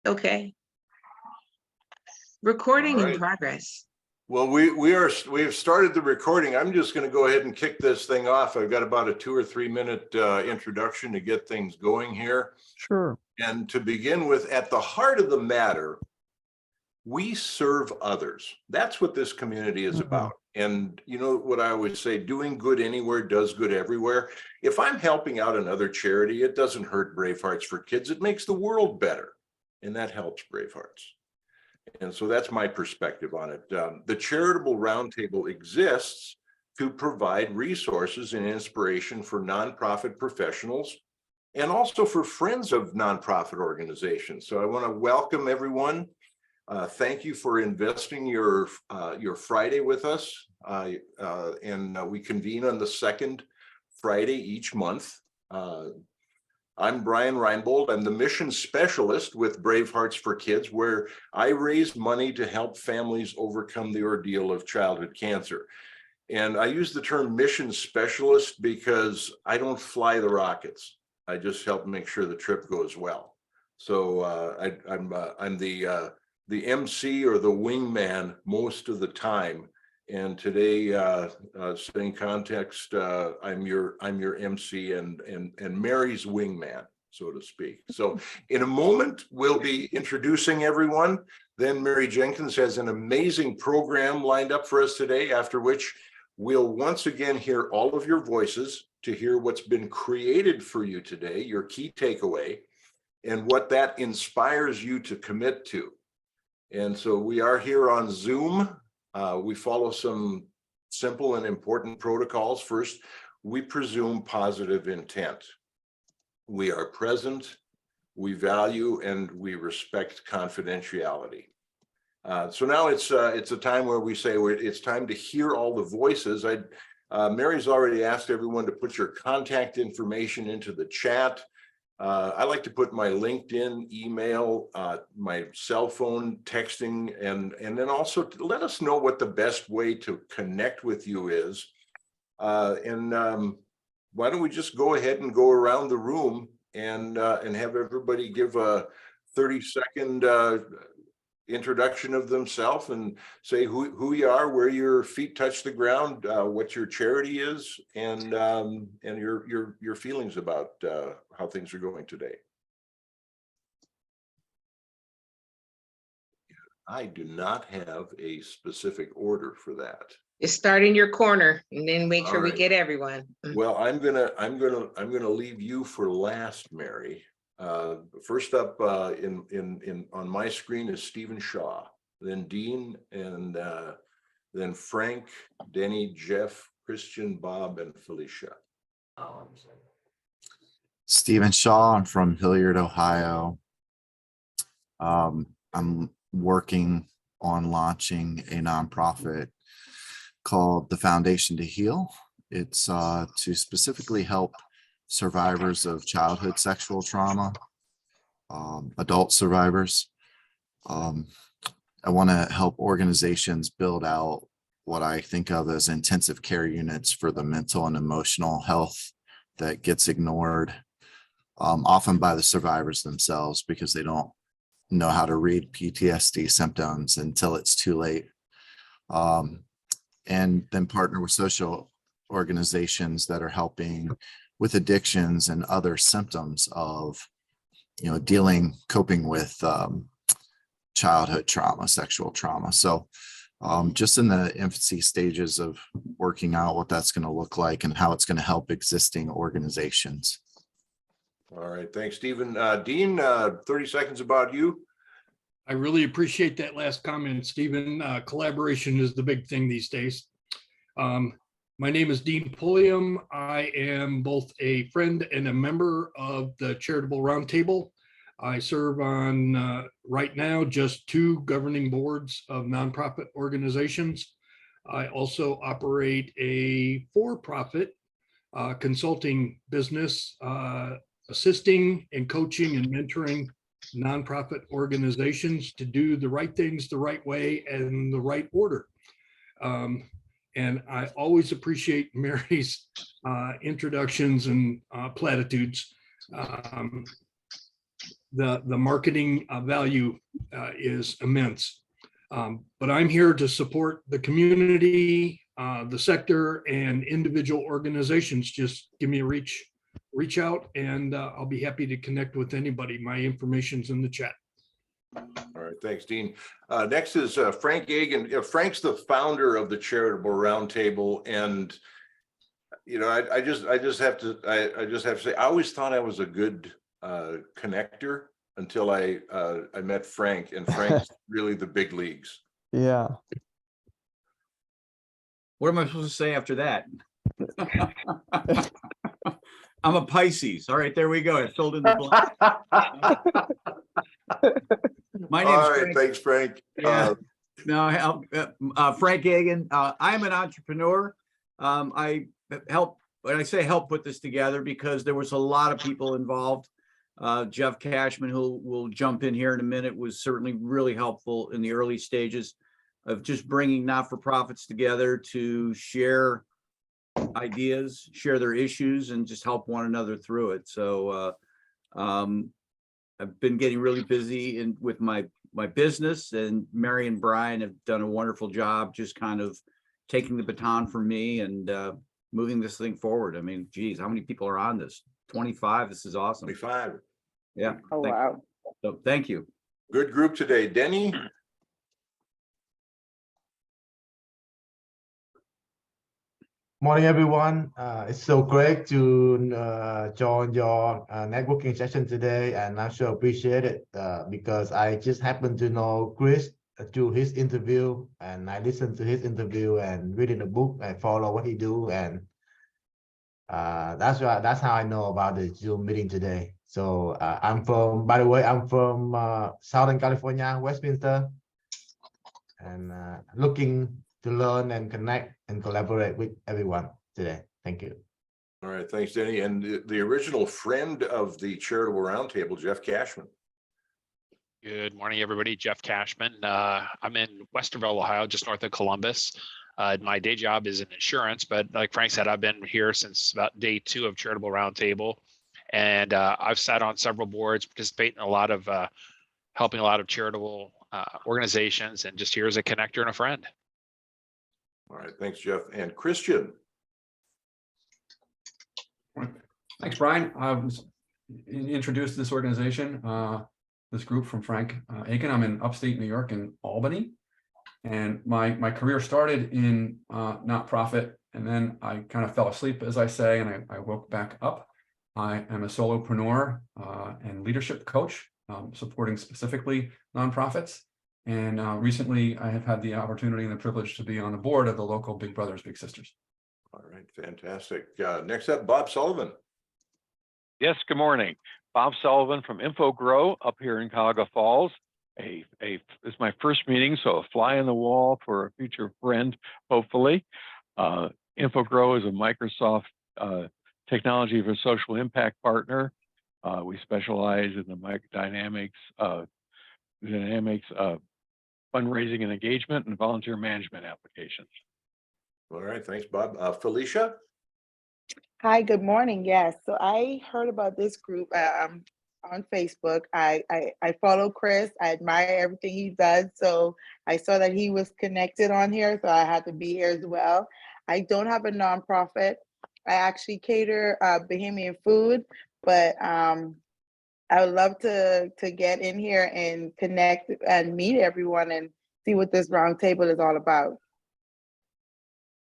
Okay. Recording All in right. progress. Well, we've started the recording. I'm just going to go ahead and kick this thing off. I've got about a 2 or 3 minute introduction to get things going here. Sure. And to begin with, at the heart of the matter, we serve others. That's what this community is about. And you know what I always say, doing good anywhere does good everywhere. If I'm helping out another charity, it doesn't hurt Brave Hearts for Kids. It makes the world better. And that helps Brave Hearts. And so that's my perspective on it. The Charitable Roundtable exists to provide resources and inspiration for nonprofit professionals and also for friends of nonprofit organizations. So I want to welcome everyone. Thank you for investing your Friday with us. We convene on the second Friday each month. I'm Brian Reinbold. I'm the mission specialist with Brave Hearts for Kids, where I raise money to help families overcome the ordeal of childhood cancer. And I use the term mission specialist because I don't fly the rockets. I just help make sure the trip goes well. So I'm the MC or the wingman most of the time. And today, setting context, I'm your MC and Mary's wingman, so to speak. So in a moment, we'll be introducing everyone. Then Mary Jenkins has an amazing program lined up for us today, after which we'll once again hear all of your voices to hear what's been created for you today, your key takeaway, and what that inspires you to commit to. And so we are here on Zoom. We follow some simple and important protocols. First, we presume positive intent. We are present, we value, and we respect confidentiality. So now it's a time where we say it's time to hear all the voices. Mary's already asked everyone to put your contact information into the chat. I like to put my LinkedIn, email, my cell phone, texting, and then also to let us know what the best way to connect with you is. Why don't we just go ahead and go around the room and have everybody give a 30-second introduction of themselves and say who you are, where your feet touch the ground, what your charity is, and your feelings about how things are going today. I do not have a specific order for that. Just start in your corner and then make sure we right. get everyone. Well, I'm gonna leave you for last, Mary. First up on my screen is Stephen Shaw, then Dean, and then Frank, Denny, Jeff, Christian, Bob, and Felicia. Stephen Shaw. I'm from Hilliard, Ohio. I'm working on launching a nonprofit called the Foundation to Heal. It's to specifically help survivors of childhood sexual trauma, adult survivors. I want to help organizations build out what I think of as intensive care units for the mental and emotional health that gets ignored, often by the survivors themselves, because they don't know how to read PTSD symptoms until it's too late. And then partner with social organizations that are helping with addictions and other symptoms of, coping with childhood trauma, sexual trauma. So just in the infancy stages of working out what that's going to look like and how it's going to help existing organizations. All right, thanks, Stephen. Dean, 30 seconds about you. I really appreciate that last comment, Stephen. Collaboration is the big thing these days. My name is Dean Pulliam. I am both a friend and a member of the Charitable Roundtable. I serve on, right now, just 2 governing boards of nonprofit organizations. I also operate a for-profit consulting business, assisting and coaching and mentoring nonprofit organizations to do the right things the right way and the right order. And I always appreciate Mary's introductions and platitudes. the marketing value is immense. But I'm here to support the community, the sector, and individual organizations. Just give me a reach out, and I'll be happy to connect with anybody. My information's in the chat. All right, thanks, Dean. Next is Frank Agan. Frank's the founder of the Charitable Roundtable, and I just have to say, I always thought I was a good connector until I met Frank, and Frank's really the big leagues. Yeah. What am I supposed to say after that? I'm a Pisces. All right, there we go. I filled in the blank. My name's All right, Frank. thanks, Frank. Yeah. Frank Agan. I'm an entrepreneur. I help, when I say help put this together, because there was a lot of people involved. Jeff Cashman, who will jump in here in a minute, was certainly really helpful in the early stages of just bringing not-for-profits together to share ideas, share their issues, and just help one another through it. So I've been getting really busy with my business, and Mary and Brian have done a wonderful job just kind of taking the baton from me and moving this thing forward. I mean, geez, how many people are on this? 25. This is awesome. 25. Yeah. Oh, wow. So thank you. Good group today. Denny? Morning, everyone. It's so great to join your networking session today, and I sure appreciate it because I just happen to know Chris through his interview, and I listened to his interview and reading the book and follow what he do, and that's how I know about the Zoom meeting today. So by the way, I'm from Southern California, Westminster, and looking to learn and connect and collaborate with everyone today. Thank you. All right, thanks, Denny. And the original friend of the Charitable Roundtable, Jeff Cashman. Good morning, everybody. Jeff Cashman. I'm in Westerville, Ohio, just north of Columbus. My day job is in insurance, but like Frank said, I've been here since about day 2 of Charitable Roundtable. And I've sat on several boards, participating in a lot of, helping a lot of charitable organizations, and just here as a connector and a friend. All right, thanks, Jeff. And Christian. Thanks, Brian. I was introduced to this organization, this group from Frank Agan. I'm in upstate New York in Albany. And my career started in nonprofit, and then I kind of fell asleep, as I say, and I woke back up. I am a solopreneur and leadership coach, supporting specifically nonprofits. And recently I have had the opportunity and the privilege to be on the board of the local Big Brothers Big Sisters. All right, fantastic. Next up, Bob Sullivan. Yes, good morning. Bob Sullivan from InfoGrow up here in Cuyahoga Falls. It's my first meeting, so a fly on the wall for a future friend, hopefully. InfoGrow is a Microsoft technology for social impact partner. We specialize in the dynamics fundraising and engagement and volunteer management applications. All right, thanks, Bob. Felicia? Hi, good morning. Yes, so I heard about this group on Facebook. I follow Chris. I admire everything he does. So I saw that he was connected on here, so I had to be here as well. I don't have a nonprofit. I actually cater Bahamian food, but I would love to get in here and connect and meet everyone and see what this roundtable is all about.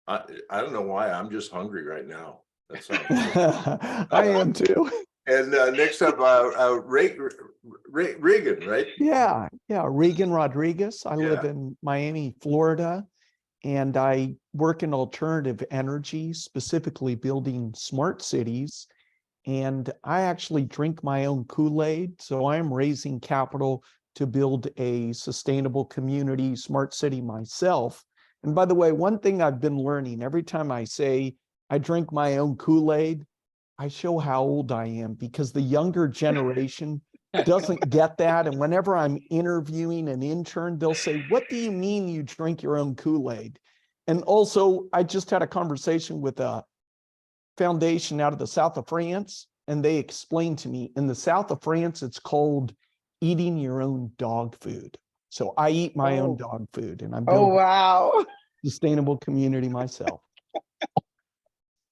I don't know why. I'm just hungry right now. That sounds I am too. And next up, Regan, right? Yeah, Regan Rodriguez. I live in Miami, Florida, and I work in alternative energy, specifically building smart cities. And I actually drink my own Kool-Aid. So I'm raising capital to build a sustainable community, smart city myself. And by the way, one thing I've been learning, every time I say I drink my own Kool-Aid, I show how old I am, because the younger generation doesn't get that. And whenever I'm interviewing an intern, they'll say, "What do you mean you drink your own Kool-Aid?" And also, I just had a conversation with a foundation out of the south of France, and they explained to me in the south of France, it's called eating your own dog food. So I eat my own dog food, and I'm Oh, building wow. a sustainable community myself.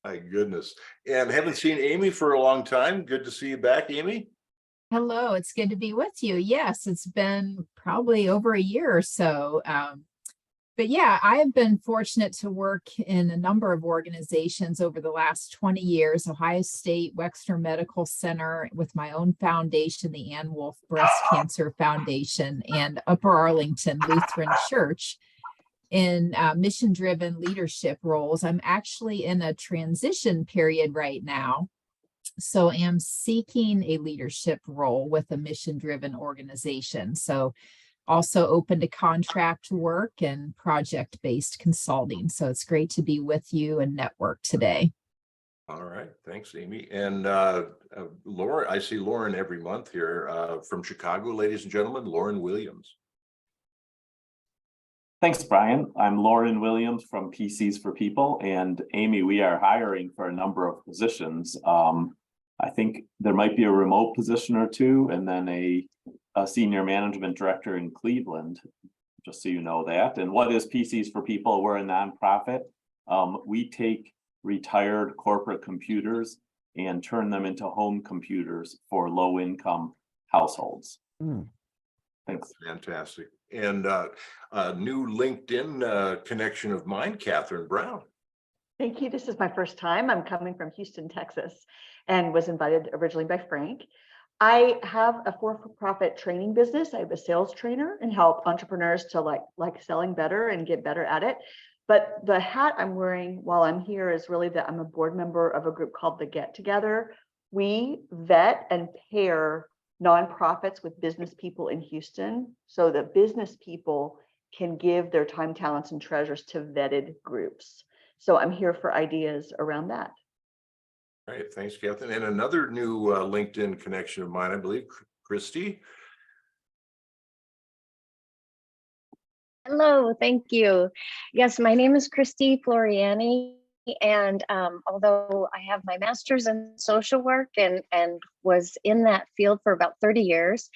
My goodness. And haven't seen Amy for a long time. Good to see you back, Amy. Hello, it's good to be with you. Yes, it's been probably over a year or so. But yeah, I have been fortunate to work in a number of organizations over the last 20 years, Ohio State Wexner Medical Center with my own foundation, the Ann Wolf Breast Cancer Foundation, and Upper Arlington Lutheran Church in mission-driven leadership roles. I'm actually in a transition period right now. So I am seeking a leadership role with a mission-driven organization. So also open to contract work and project-based consulting. So it's great to be with you and network today. All right. Thanks, Amy. And Lauren, I see Lauren every month here from Chicago, ladies and gentlemen, Lauren Williams. Thanks, Brian. I'm Lauren Williams from PCs for People, and Amy, we are hiring for a number of positions. I think there might be a remote position or two, and then a senior management director in Cleveland, just so you know that. And what is PCs for People? We're a nonprofit. We take retired corporate computers and turn them into home computers for low-income households. Thanks. Fantastic. And a new LinkedIn connection of mine, Catherine Brown. Thank you. This is my first time. I'm coming from Houston, Texas, and was invited originally by Frank. I have a for-profit training business. I have a sales trainer and help entrepreneurs to like selling better and get better at it. But the hat I'm wearing while I'm here is really that I'm a board member of a group called the Get Together. We vet and pair nonprofits with business people in Houston so that business people can give their time, talents, and treasures to vetted groups. So I'm here for ideas around that. All right. Thanks, Catherine. And another new LinkedIn connection of mine, I believe, Christy. Hello, thank you. Yes, my name is Christy Floriani. And although I have my master's in social work and was in that field for about 30 years,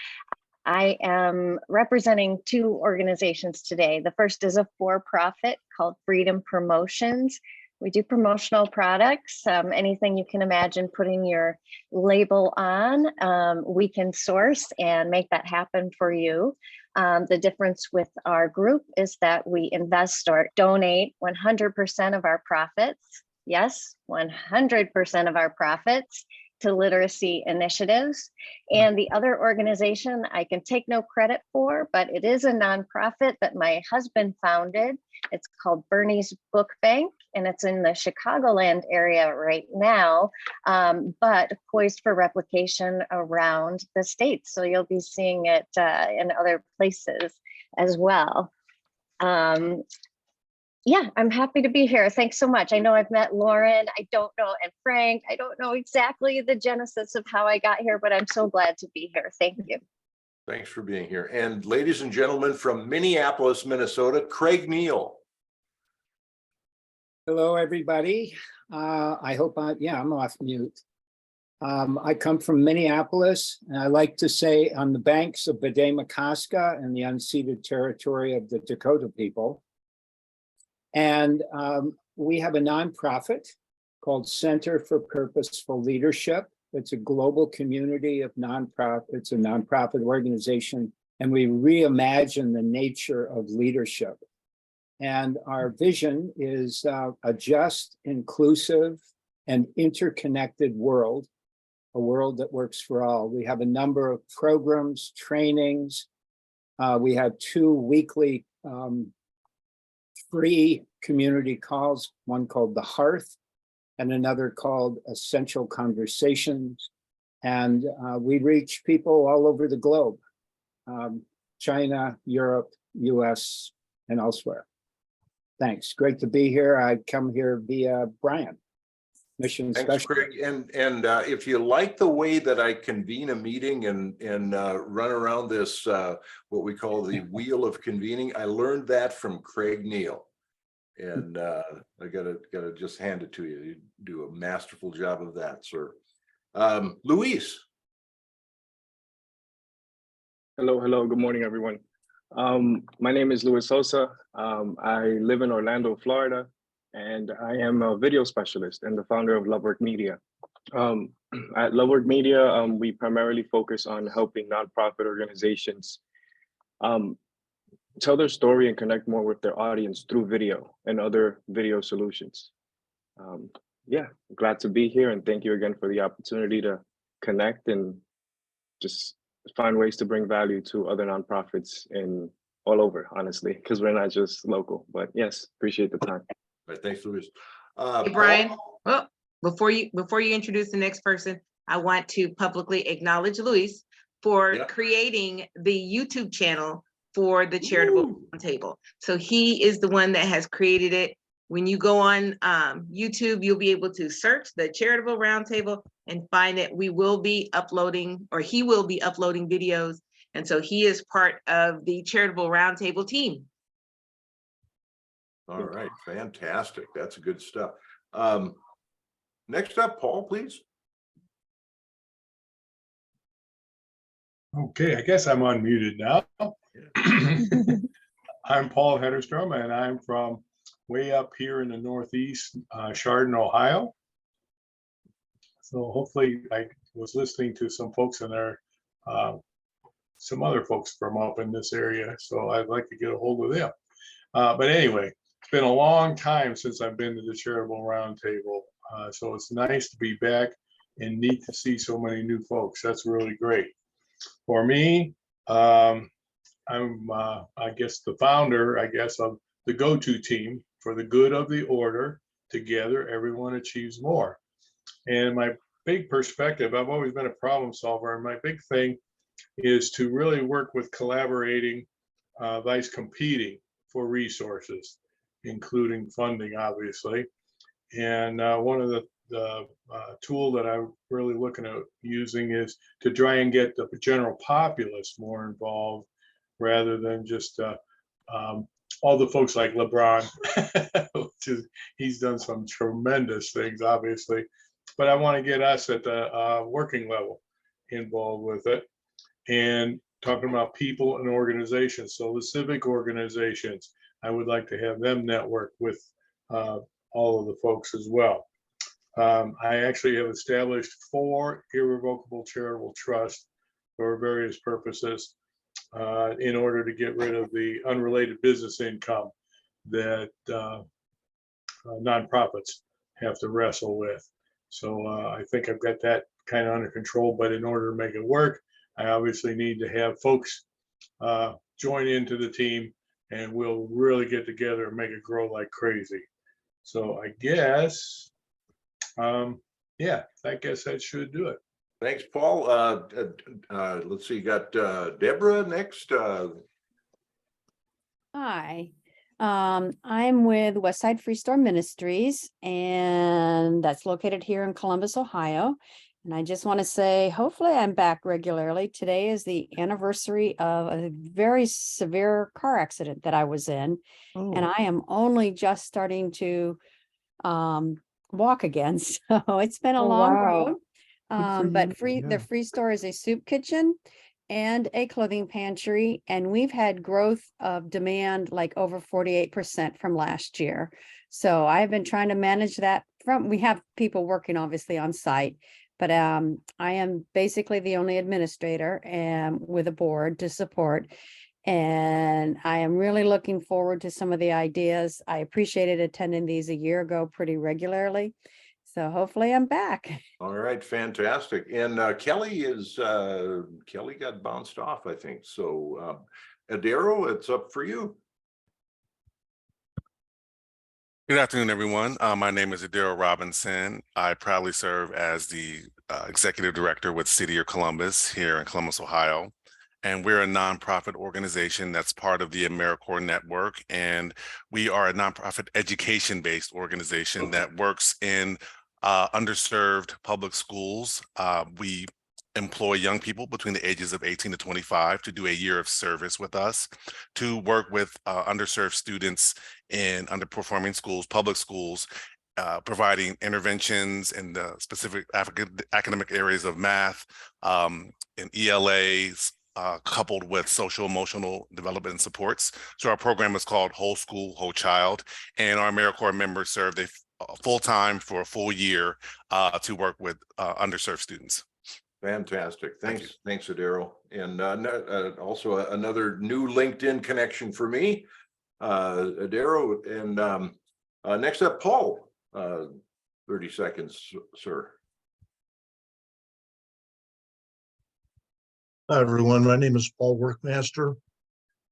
I am representing two organizations today. The first is a for-profit called Freedom Promotions. We do promotional products, anything you can imagine putting your label on, we can source and make that happen for you. The difference with our group is that we invest or donate 100% of our profits, yes, 100% of our profits to literacy initiatives. And the other organization I can take no credit for, but it is a nonprofit that my husband founded. It's called Bernie's Book Bank, and it's in the Chicagoland area right now, but poised for replication around the States. So you'll be seeing it in other places as well. Yeah, I'm happy to be here. Thanks so much. I know I've met Lauren, I don't know, and Frank, I don't know exactly the genesis of how I got here, but I'm so glad to be here. Thank you. Thanks for being here. And ladies and gentlemen, from Minneapolis, Minnesota, Craig Neal. Hello, everybody. I hope I'm off mute. I come from Minneapolis, and I like to say on the banks of Bedemakaska and the unceded territory of the Dakota people. And we have a nonprofit called Center for Purposeful Leadership. It's a global community of nonprofits. It's a nonprofit organization, and we reimagine the nature of leadership. And our vision is a just, inclusive, and interconnected world, a world that works for all. We have a number of programs, trainings. We have 2 weekly free community calls, one called The Hearth and another called Essential Conversations. And we reach people all over the globe, China, Europe, US, and elsewhere. Thanks. Great to be here. I come here via Brian, mission Thanks, specialist. Craig. And if you like the way that I convene a meeting and run around this, what we call the wheel of convening, I learned that from Craig Neal. And I gotta just hand it to you. You do a masterful job of that, sir. Luis. Hello, good morning, everyone. My name is Luis Sosa. I live in Orlando, Florida, and I am a video specialist and the founder of Lovework Media. At Lovework Media, we primarily focus on helping nonprofit organizations tell their story and connect more with their audience through video and other video solutions. Yeah, glad to be here, and thank you again for the opportunity to connect and just find ways to bring value to other nonprofits in all over, honestly, because we're not just local. But yes, appreciate the time. All right, thanks, Luis. Hey, Brian, well, before you introduce the next person, I want to publicly acknowledge Luis for creating the YouTube channel for the Charitable Roundtable. So he is the one that has created it. When you go on YouTube, you'll be able to search the Charitable Roundtable and find it. We will be uploading, or he will be uploading videos. And so he is part of the Charitable Roundtable team. All right, fantastic. That's good stuff. Next up, Paul, please. Okay, I guess I'm unmuted now. I'm Paul Hederstrom, and I'm from way up here in the Northeast, Chardon, Ohio. So hopefully I was listening to some folks in there, some other folks from up in this area. So I'd like to get a hold of them. But anyway, it's been a long time since I've been to the Charitable Roundtable. So it's nice to be back and neat to see so many new folks. That's really great. For me, I'm, I guess, the founder, of the go-to team for the good of the order. Together, everyone achieves more. And my big perspective, I've always been a problem solver, and my big thing is to really work with collaborating, vice competing for resources, including funding, obviously. And one of the tool that I'm really looking at using is to try and get the general populace more involved, rather than just all the folks like LeBron, which is, he's done some tremendous things, obviously, but I want to get us at the working level involved with it, and talking about people and organizations. So the civic organizations, I would like to have them network with all of the folks as well. I actually have established 4 irrevocable charitable trusts for various purposes in order to get rid of the unrelated business income that nonprofits have to wrestle with. So I think I've got that kind of under control, but in order to make it work, I obviously need to have folks join into the team, and we'll really get together and make it grow like crazy. So I guess, yeah, I guess that should do it. Thanks, Paul. Let's see, you got Deborah next. Hi, I'm with Westside Freestore Ministries, and that's located here in Columbus, Ohio. And I just want to say, hopefully I'm back regularly. Today is the anniversary of a very severe car accident that I was in. And I am only just starting to walk again. So it's been a long road. But the Free Store is a soup kitchen and a clothing pantry. And we've had growth of demand like over 48% from last year. So I've been trying to manage that we have people working obviously on site, but I am basically the only administrator and with a board to support. And I am really looking forward to some of the ideas. I appreciated attending these a year ago pretty regularly. So hopefully I'm back. All right, fantastic. And Kelly got bounced off, I think. So Adero, it's up for you. Good afternoon, everyone. My name is Adero Robinson. I proudly serve as the Executive Director with City of Columbus here in Columbus, Ohio. And we're a nonprofit organization that's part of the AmeriCorps network. And we are a nonprofit education-based organization that works in underserved public schools. We employ young people between the ages of 18 to 25 to do a year of service with us, to work with underserved students in underperforming schools, public schools, providing interventions in the specific academic areas of math and ELAs, coupled with social emotional development and supports. So our program is called Whole School, Whole Child, and our AmeriCorps members serve full-time for a full year to work with underserved students. Fantastic. Thanks, Adero. And also another new LinkedIn connection for me, Adero. And next up, Paul. 30 seconds, sir. Hi, everyone. My name is Paul Workmaster.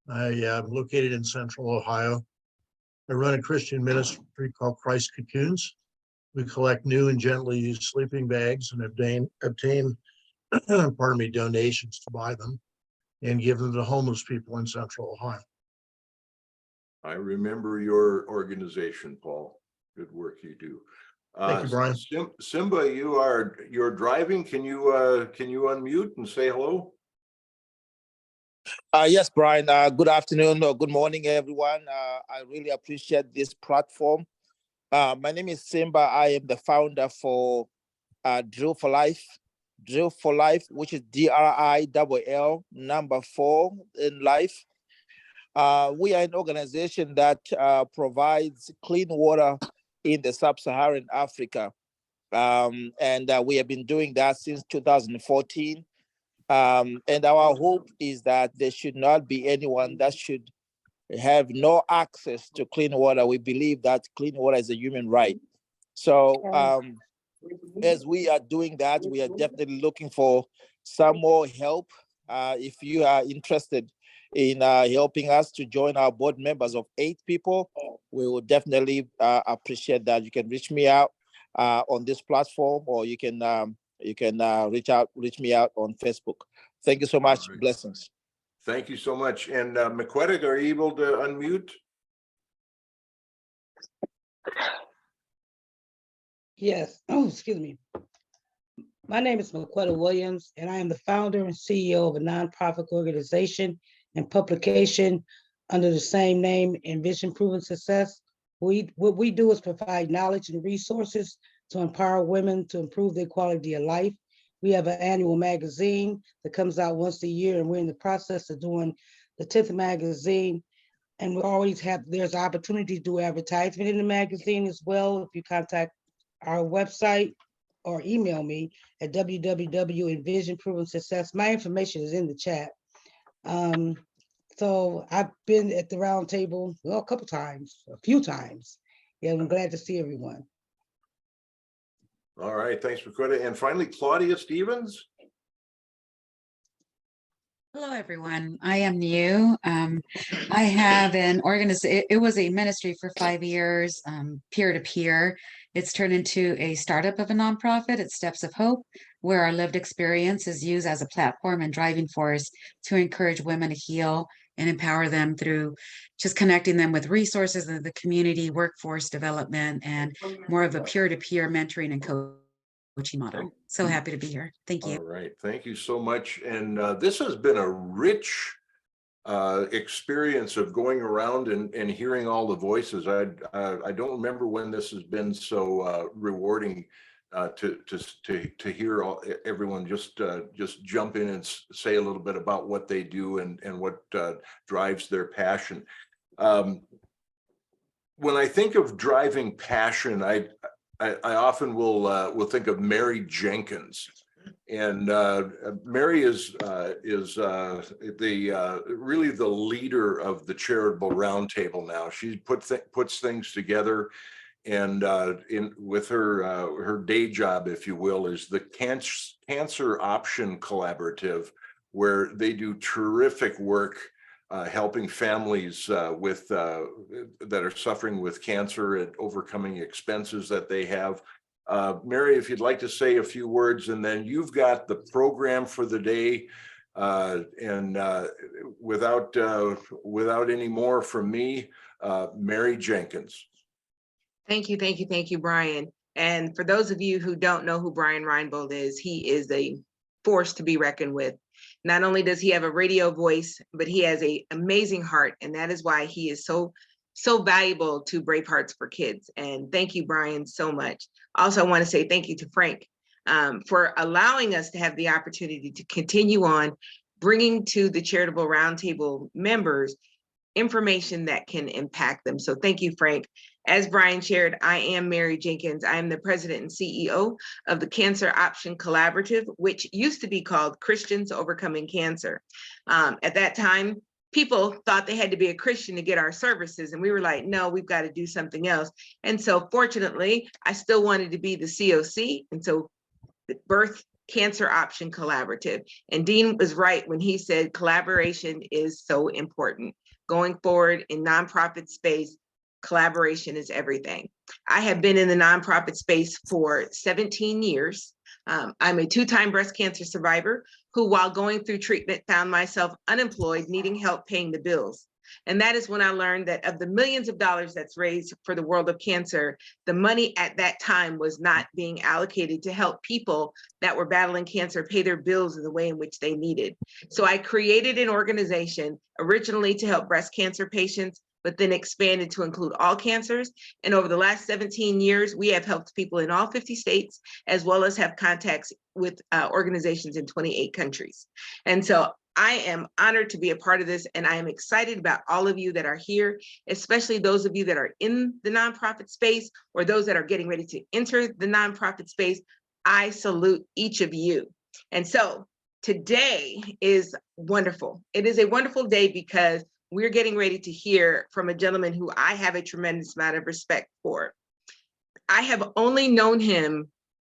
I am located in Central Ohio. I run a Christian ministry called Christ Cocoons. We collect new and gently used sleeping bags and obtain pardon me, donations to buy them and give them to homeless people in Central Ohio. I remember your organization, Paul. Good work you do. Thank you, Brian. Simba, you're driving. Can you unmute and say hello? Yes, Brian. Good afternoon or good morning, everyone. I really appreciate this platform. My name is Simba. I am the founder for Drill for Life. Drill for Life, which is DRILL number 4 in life. We are an organization that provides clean water in the sub-Saharan Africa. And we have been doing that since 2014. And our hope is that there should not be anyone that should have no access to clean water. We believe that clean water is a human right. So as we are doing that, we are definitely looking for some more help. If you are interested in helping us to join our board members of 8 people, we will definitely appreciate that. You can reach me out on this platform, or you can reach me out on Facebook. Thank you so much. Right. Blessings. Thank you so much. And McQuettig, are you able to unmute? Yes. Oh, excuse me. My name is McQuetta Williams, and I am the founder and CEO of a nonprofit organization and publication under the same name, Envision Proven Success. What we do is provide knowledge and resources to empower women to improve their quality of life. We have an annual magazine that comes out once a year, and we're in the process of doing the 10th magazine. And we always there's opportunity to do advertisement in the magazine as well. If you contact our website or email me at www.envisionprovensuccess. My information is in the chat. So I've been at the round table, well, a few times. Yeah, I'm glad to see everyone. All right, thanks, McQuetta. And finally, Claudia Stevens. Hello, everyone. I am new. I have an organization. It was a ministry for 5 years, peer-to-peer. It's turned into a startup of a nonprofit. It's Steps of Hope, where our lived experience is used as a platform and driving force to encourage women to heal and empower them through just connecting them with resources in the community, workforce development, and more of a peer-to-peer mentoring and coaching model. So happy to be here. Thank you. All right, thank you so much. And this has been a rich experience of going around and hearing all the voices. I don't remember when this has been so rewarding to hear everyone just jump in and say a little bit about what they do and what drives their passion. When I think of driving passion, I often will think of Mary Jenkins, and Mary is really the leader of the Charitable Roundtable now. She puts things together, and with her day job, if you will, is the Cancer Option Collaborative, where they do terrific work helping families that are suffering with cancer and overcoming expenses that they have. Mary, if you'd like to say a few words, and then you've got the program for the day. And without any more from me, Mary Jenkins. Thank you, Brian. And for those of you who don't know who Brian Reinbold is, he is a force to be reckoned with. Not only does he have a radio voice, but he has an amazing heart, and that is why he is so so valuable to Brave Hearts for Kids. And thank you, Brian, so much. Also, I want to say thank you to Frank for allowing us to have the opportunity to continue on bringing to the Charitable Roundtable members information that can impact them. So thank you, Frank. As Brian shared, I am Mary Jenkins. I am the president and CEO of the Cancer Option Collaborative, which used to be called Christians Overcoming Cancer. At that time, people thought they had to be a Christian to get our services. And we were like, no, we've got to do something else. And so fortunately, I still wanted to be the COC. And so the birth Cancer Option Collaborative. And Dean was right when he said collaboration is so important. Going forward in nonprofit space, collaboration is everything. I have been in the nonprofit space for 17 years. I'm a 2-time breast cancer survivor who, while going through treatment, found myself unemployed, needing help paying the bills. And that is when I learned that of the millions of dollars that's raised for the world of cancer, the money at that time was not being allocated to help people that were battling cancer pay their bills in the way in which they needed. So I created an organization originally to help breast cancer patients, but then expanded to include all cancers. And over the last 17 years, we have helped people in all 50 states, as well as have contacts with organizations in 28 countries. And so I am honored to be a part of this, and I am excited about all of you that are here, especially those of you that are in the nonprofit space or those that are getting ready to enter the nonprofit space. I salute each of you. And so today is wonderful. It is a wonderful day because we're getting ready to hear from a gentleman who I have a tremendous amount of respect for. I have only known him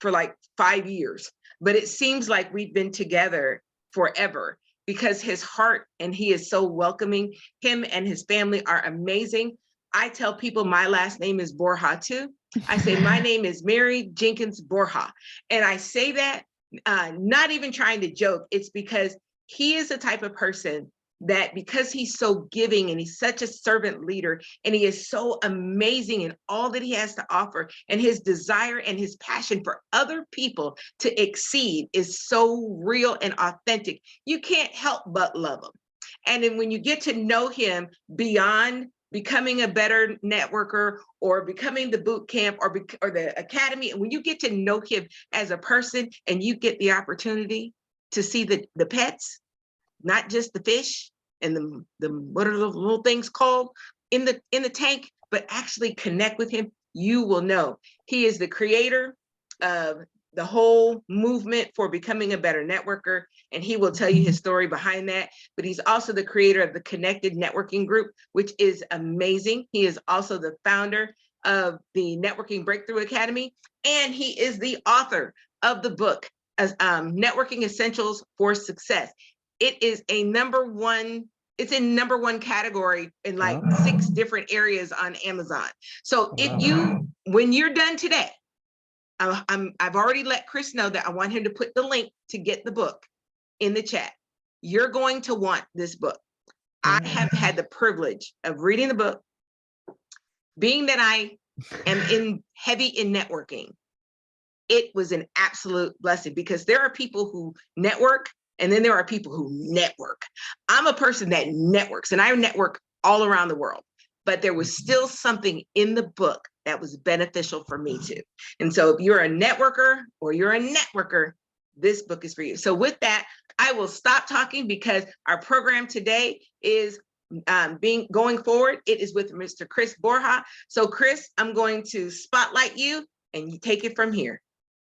for like 5 years, but it seems like we've been together forever, because his heart, and he is so welcoming. Him and his family are amazing. I tell people my last name is Borja too. I say my name is Mary Jenkins Borja. And I say that not even trying to joke. It's because he is the type of person that, because he's so giving and he's such a servant leader and he is so amazing in all that he has to offer, and his desire and his passion for other people to exceed is so real and authentic, you can't help but love him. And then when you get to know him beyond becoming a better networker or becoming the boot camp or the academy, and when you get to know him as a person and you get the opportunity to see the pets, not just the fish and the what are the little things called in the tank, but actually connect with him, you will know he is the creator of the whole movement for becoming a better networker, and he will tell you his story behind that. But he's also the creator of the Connected Networking Group, which is amazing. He is also the founder of the Networking Breakthrough Academy, and he is the author of the book as Networking Essentials for Success. It is a it's in #1 category in like 6 different areas on Amazon. So when you're done today, I've already let Chris know that I want him to put the link to get the book in the chat. You're going to want this book. I have had the privilege of reading the book, being that I am heavy in networking. It was an absolute blessing, because there are people who network and then there are people who network. I'm a person that networks, and I network all around the world, but there was still something in the book that was beneficial for me too. And so if you're a networker or you're a networker, this book is for you. So with that, I will stop talking, because our program today is going forward. It is with Mr. Chris Borja. So Chris, I'm going to spotlight you and you take it from here.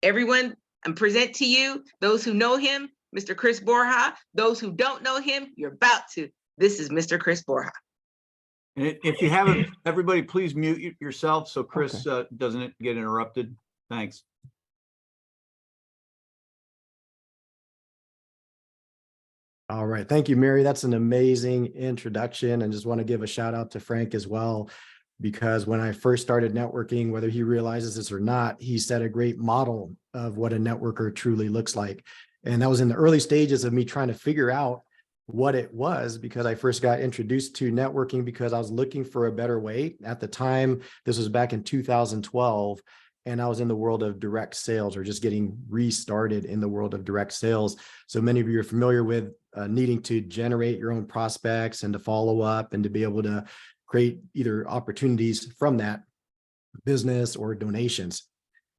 Everyone, and present to you those who know him, Mr. Chris Borja. Those who don't know him, you're about to. This is Mr. Chris Borja. And if you haven't, everybody please mute yourself so Chris doesn't get interrupted. Thanks. All right. Thank you, Mary. That's an amazing introduction. And just want to give a shout out to Frank as well, because when I first started networking, whether he realizes this or not, he set a great model of what a networker truly looks like. And that was in the early stages of me trying to figure out what it was, because I first got introduced to networking because I was looking for a better way. At the time, this was back in 2012, and I was in the world of direct sales, or just getting restarted in the world of direct sales. So many of you are familiar with needing to generate your own prospects and to follow up and to be able to create either opportunities from that business or donations.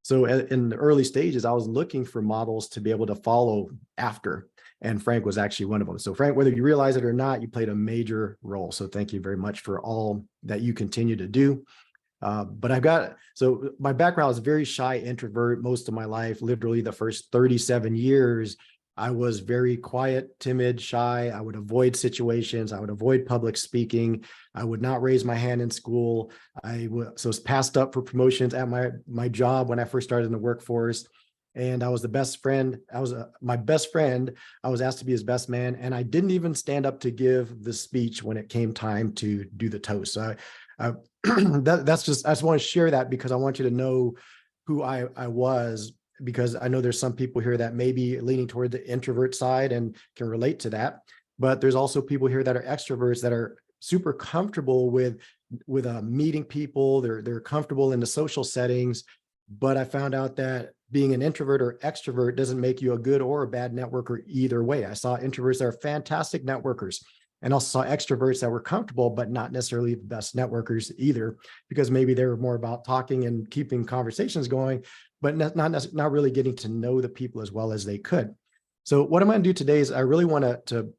So in the early stages, I was looking for models to be able to follow after, and Frank was actually one of them. So Frank, whether you realize it or not, you played a major role. So thank you very much for all that you continue to do. But so my background was a very shy introvert most of my life. Literally the first 37 years, I was very quiet, timid, shy. I would avoid situations. I would avoid public speaking. I would not raise my hand in school. So I was passed up for promotions at my job when I first started in the workforce. And I was the best friend. My best friend. I was asked to be his best man. And I didn't even stand up to give the speech when it came time to do the toast. So I that's just, I just want to share that because I want you to know who I was, because I know there's some people here that may be leaning toward the introvert side and can relate to that. But there's also people here that are extroverts that are super comfortable with meeting people. They're comfortable in the social settings. But I found out that being an introvert or extrovert doesn't make you a good or a bad networker either way. I saw introverts that are fantastic networkers, and also saw extroverts that were comfortable, but not necessarily the best networkers either, because maybe they were more about talking and keeping conversations going, but not really getting to know the people as well as they could. So what I'm going to do today is I really want to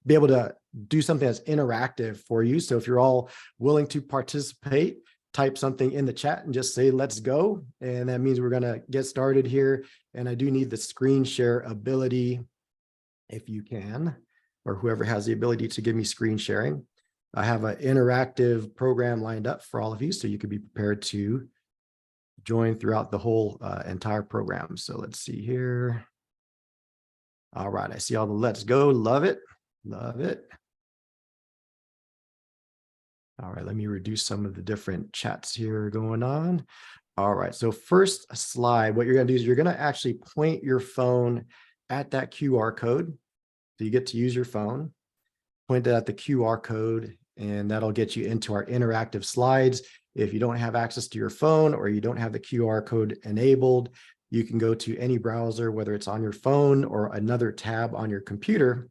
be able to do something that's interactive for you. So if you're all willing to participate, type something in the chat and just say, let's go. And that means we're going to get started here. And I do need the screen share ability, if you can, or whoever has the ability to give me screen sharing. I have an interactive program lined up for all of you, so you could be prepared to join throughout the whole entire program. So let's see here. All right, I see all the let's go. Love it. Love it. All right, let me reduce some of the different chats here going on. All right, so first slide, what you're going to do is you're going to actually point your phone at that QR code. So you get to use your phone, point it at the QR code, and that'll get you into our interactive slides. If you don't have access to your phone or you don't have the QR code enabled, you can go to any browser, whether it's on your phone or another tab on your computer,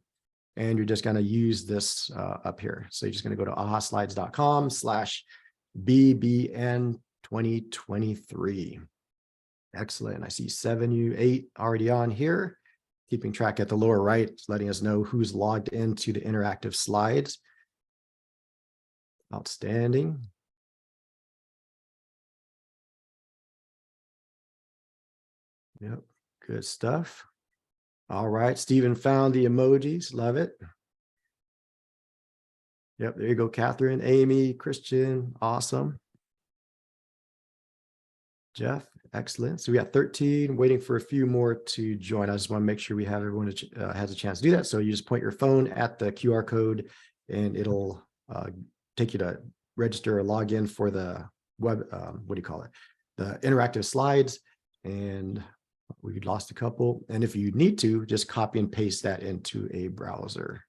and you're just going to use this up here. So you're just going to go to ahaslides.com/BBN 2023. Excellent. I see 7U8 already on here. Keeping track at the lower right, letting us know who's logged into the interactive slides. Outstanding. Yep, good stuff. All right, Stephen found the emojis, love it. Yep, there you go, Catherine, Amy, Christian, awesome. Jeff, excellent. So we got 13, waiting for a few more to join. I just want to make sure we have everyone has a chance to do that. So you just point your phone at the QR code and it'll take you to register or log in for the web, what do you call it? The interactive slides. And we lost a couple. And if you need to, just copy and paste that into a browser.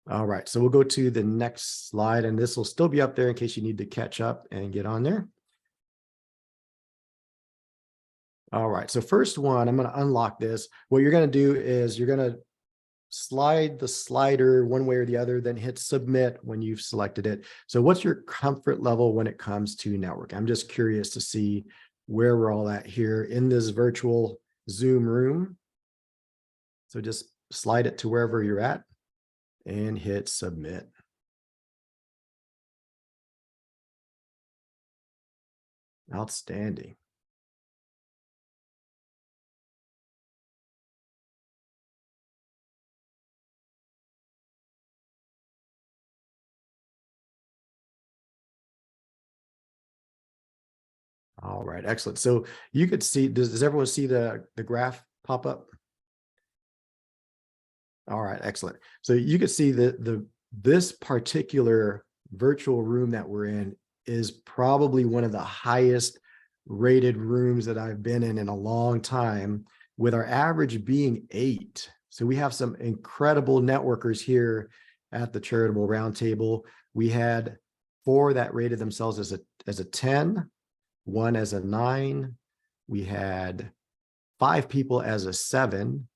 All right, so we'll go to the next slide, and this will still be up there in case you need to catch up and get on there. All right, so first one, I'm going to unlock this. What you're going to do is you're going to slide the slider one way or the other, then hit submit when you've selected it. So what's your comfort level when it comes to network? I'm just curious to see where we're all at here in this virtual Zoom room. So just slide it to wherever you're at and hit submit. Outstanding. All right, excellent. So you could see, does everyone see the graph pop up? All right, excellent. So you could see that this particular virtual room that we're in is probably one of the highest rated rooms that I've been in a long time, with our average being 8. So we have some incredible networkers here at the Charitable Roundtable. We had 4 that rated themselves as a 10, 1 as a 9. We had 5 people as a 7.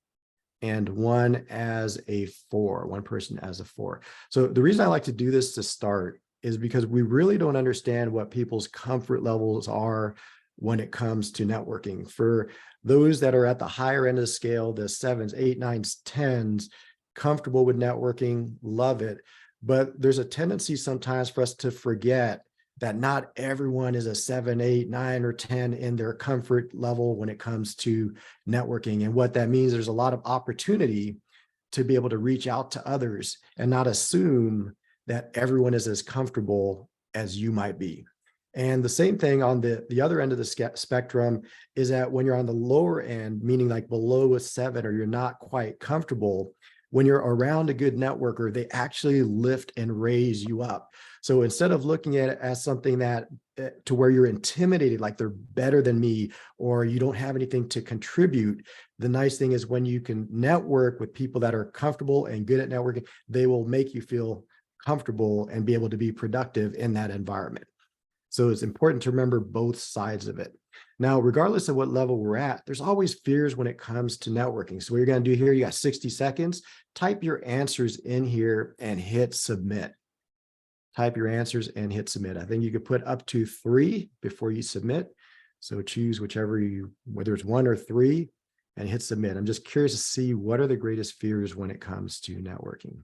and one as a 4, one person as a 4. So the reason I like to do this to start is because we really don't understand what people's comfort levels are when it comes to networking. For those that are at the higher end of the scale, the 7s, 8, 9s, 10s, comfortable with networking, love it. But there's a tendency sometimes for us to forget that not everyone is a 7, 8, 9, or 10 in their comfort level when it comes to networking. And what that means, there's a lot of opportunity to be able to reach out to others and not assume that everyone is as comfortable as you might be. And the same thing on the other end of the spectrum is that when you're on the lower end, meaning like below a 7, or you're not quite comfortable, when you're around a good networker, they actually lift and raise you up. So instead of looking at it as something that to where you're intimidated, like they're better than me, or you don't have anything to contribute, the nice thing is when you can network with people that are comfortable and good at networking, they will make you feel comfortable and be able to be productive in that environment. So it's important to remember both sides of it. Now, regardless of what level we're at, there's always fears when it comes to networking. So what you're going to do here, you got 60 seconds, type your answers in here and hit submit. Type your answers and hit submit. I think you could put up to 3 before you submit. So choose whichever whether it's 1 or 3, and hit submit. I'm just curious to see what are the greatest fears when it comes to networking.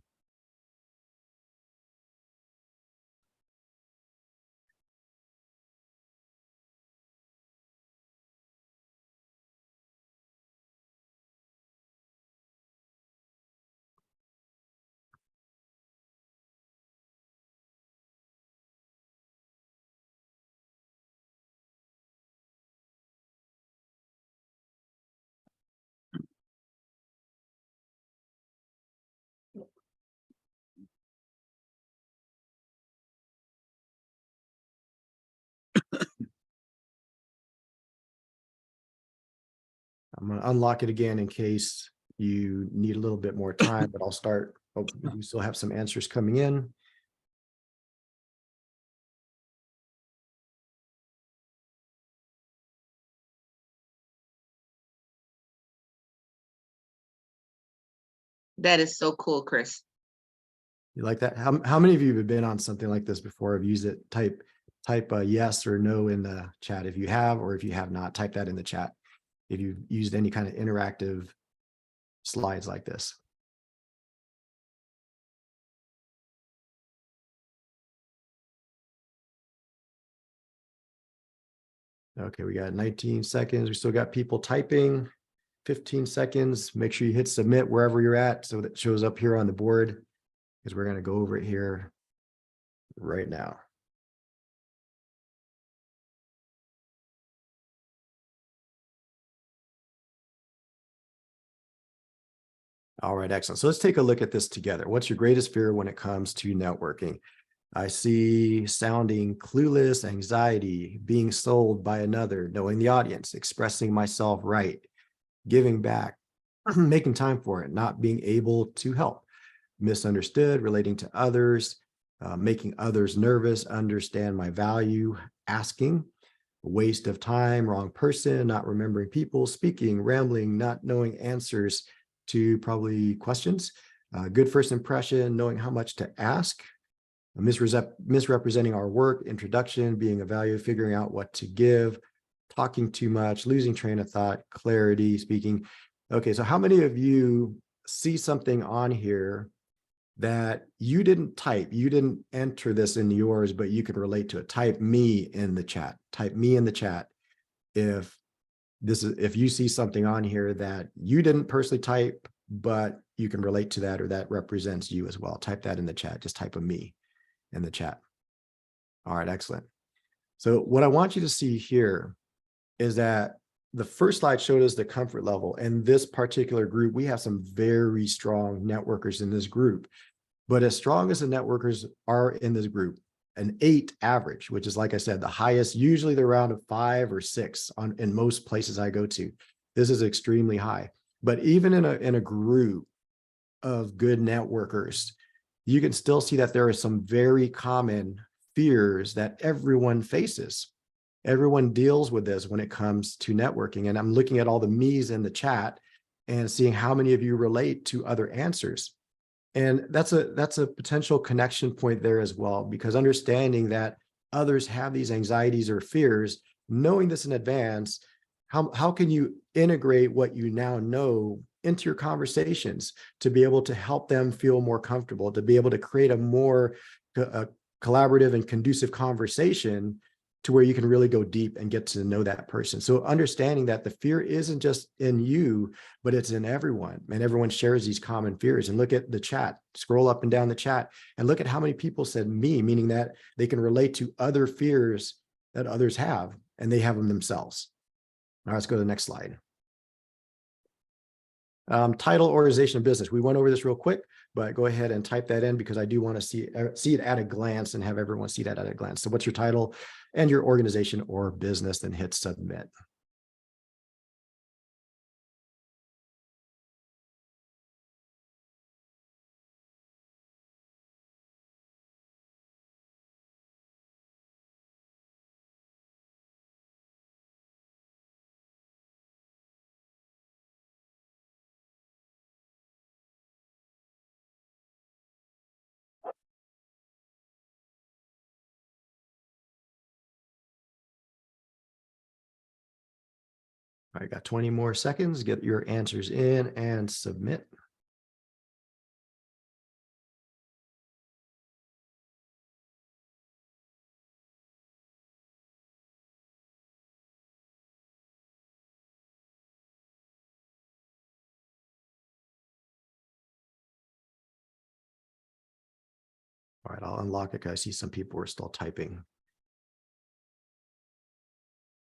I'm going to unlock it again in case you need a little bit more time, but I'll start. Oh, we still have some answers coming in. That is so cool, Chris. You like that? How many of you have been on something like this before? Have used it? Type a yes or no in the chat if you have, or if you have not, type that in the chat if you've used any kind of interactive slides like this. Okay, we got 19 seconds. We still got people typing. 15 seconds. Make sure you hit submit wherever you're at so that shows up here on the board, because we're going to go over it here right now. All right, excellent. So let's take a look at this together. What's your greatest fear when it comes to networking? I see sounding clueless, anxiety, being sold by another, knowing the audience, expressing myself right, giving back, making time for it, not being able to help, misunderstood, relating to others, making others nervous, understand my value, asking, waste of time, wrong person, not remembering people, speaking, rambling, not knowing answers to probably questions, good first impression, knowing how much to ask, misrepresenting our work, introduction, being of value, figuring out what to give, talking too much, losing train of thought, clarity, speaking. Okay, so how many of you see something on here that you didn't type, you didn't enter this in yours, but you can relate to it? Type me in the chat. Type me in the chat if you see something on here that you didn't personally type, but you can relate to that, or that represents you as well. Type that in the chat. Just type a me in the chat. All right, excellent. So what I want you to see here is that the first slide showed us the comfort level. And this particular group, we have some very strong networkers in this group. But as strong as the networkers are in this group, an 8 average, which is, like I said, the highest, usually they're around a 5 or 6 in most places I go to. This is extremely high. But even in a group of good networkers, you can still see that there are some very common fears that everyone faces. Everyone deals with this when it comes to networking. And I'm looking at all the me's in the chat, and seeing how many of you relate to other answers. And that's a potential connection point there as well, because understanding that others have these anxieties or fears, knowing this in advance, how can you integrate what you now know into your conversations to be able to help them feel more comfortable, to be able to create a more collaborative and conducive conversation to where you can really go deep and get to know that person. So understanding that the fear isn't just in you, but it's in everyone, and everyone shares these common fears. And look at the chat, scroll up and down the chat and look at how many people said me, meaning that they can relate to other fears that others have and they have them themselves. All right, let's go to the next slide. Title, organization, of business. We went over this real quick, but go ahead and type that in because I do want to see it at a glance and have everyone see that at a glance. So what's your title and your organization or business, then hit submit. All right, got 20 more seconds. Get your answers in and submit. All right, I'll unlock it because I see some people are still typing.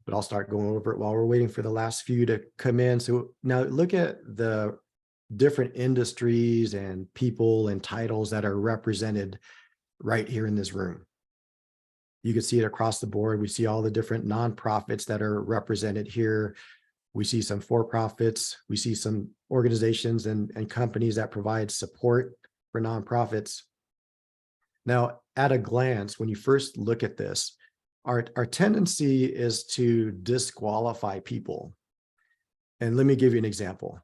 But I'll start going over it while we're waiting for the last few to come in. So now look at the different industries and people and titles that are represented right here in this room. You can see it across the board. We see all the different nonprofits that are represented here. We see some for-profits. We see some organizations and companies that provide support for nonprofits. Now, at a glance, when you first look at this, our tendency is to disqualify people. And let me give you an example.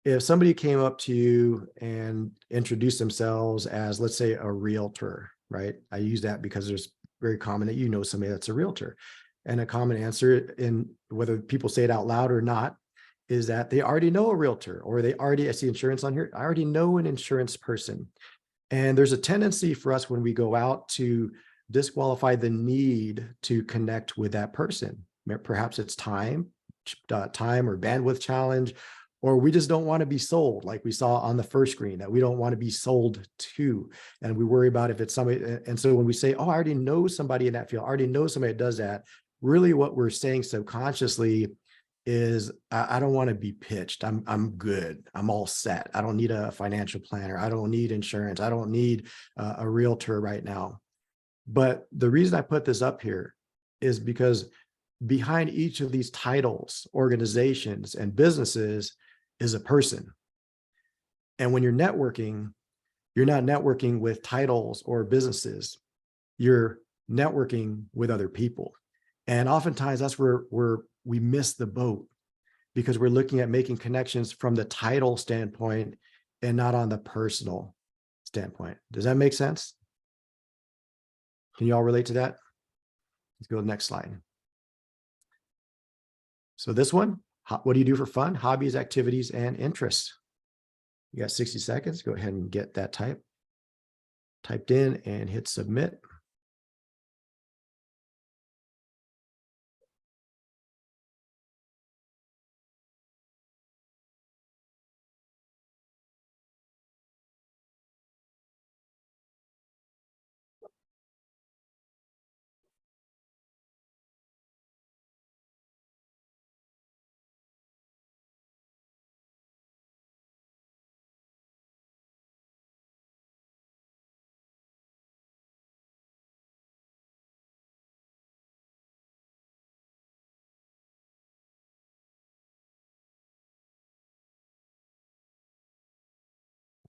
If somebody came up to you and introduced themselves as, let's say, a realtor, right? I use that because it's very common that you know somebody that's a realtor. And a common answer, in whether people say it out loud or not, is that they already know a realtor, or they already, I see insurance on here, I already know an insurance person. And there's a tendency for us when we go out to disqualify the need to connect with that person. Perhaps it's time or bandwidth challenge, or we just don't want to be sold, like we saw on the first screen, that we don't want to be sold to. And we worry about if it's somebody. And so when we say, oh, I already know somebody in that field, I already know somebody that does that, really what we're saying subconsciously is, I don't want to be pitched. I'm good. I'm all set. I don't need a financial planner. I don't need insurance. I don't need a realtor right now. But the reason I put this up here is because behind each of these titles, organizations, and businesses is a person. And when you're not networking with titles or businesses. You're networking with other people. And oftentimes that's where we miss the boat, because we're looking at making connections from the title standpoint and not on the personal standpoint. Does that make sense? Can you all relate to that? Let's go to the next slide. So this one, what do you do for fun? Hobbies, activities, and interests. You got 60 seconds. Go ahead and get that typed in and hit submit.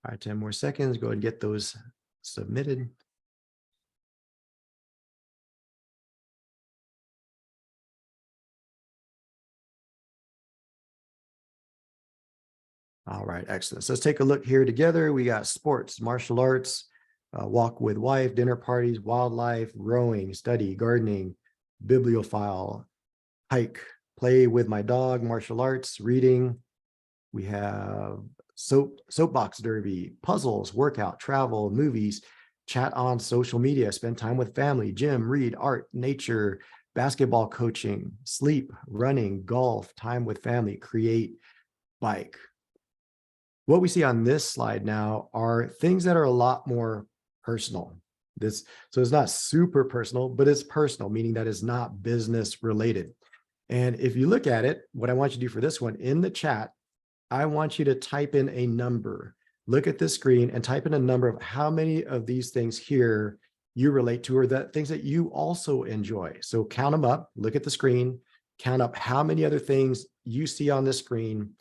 All right, 10 more seconds. Go ahead and get those submitted. All right, excellent. So let's take a look here together. We got sports, martial arts, walk with wife, dinner parties, wildlife, rowing, study, gardening, bibliophile, hike, play with my dog, martial arts, reading. We have soapbox derby, puzzles, workout, travel, movies, chat on social media, spend time with family, gym, read, art, nature, basketball coaching, sleep, running, golf, time with family, create, bike. What we see on this slide now are things that are a lot more personal. So it's not super personal, but it's personal, meaning that it's not business related. And if you look at it, what I want you to do for this one in the chat, I want you to type in a number. Look at this screen and type in a number of how many of these things here you relate to, or that things that you also enjoy. So count them up, look at the screen, count up how many other things you see on the screen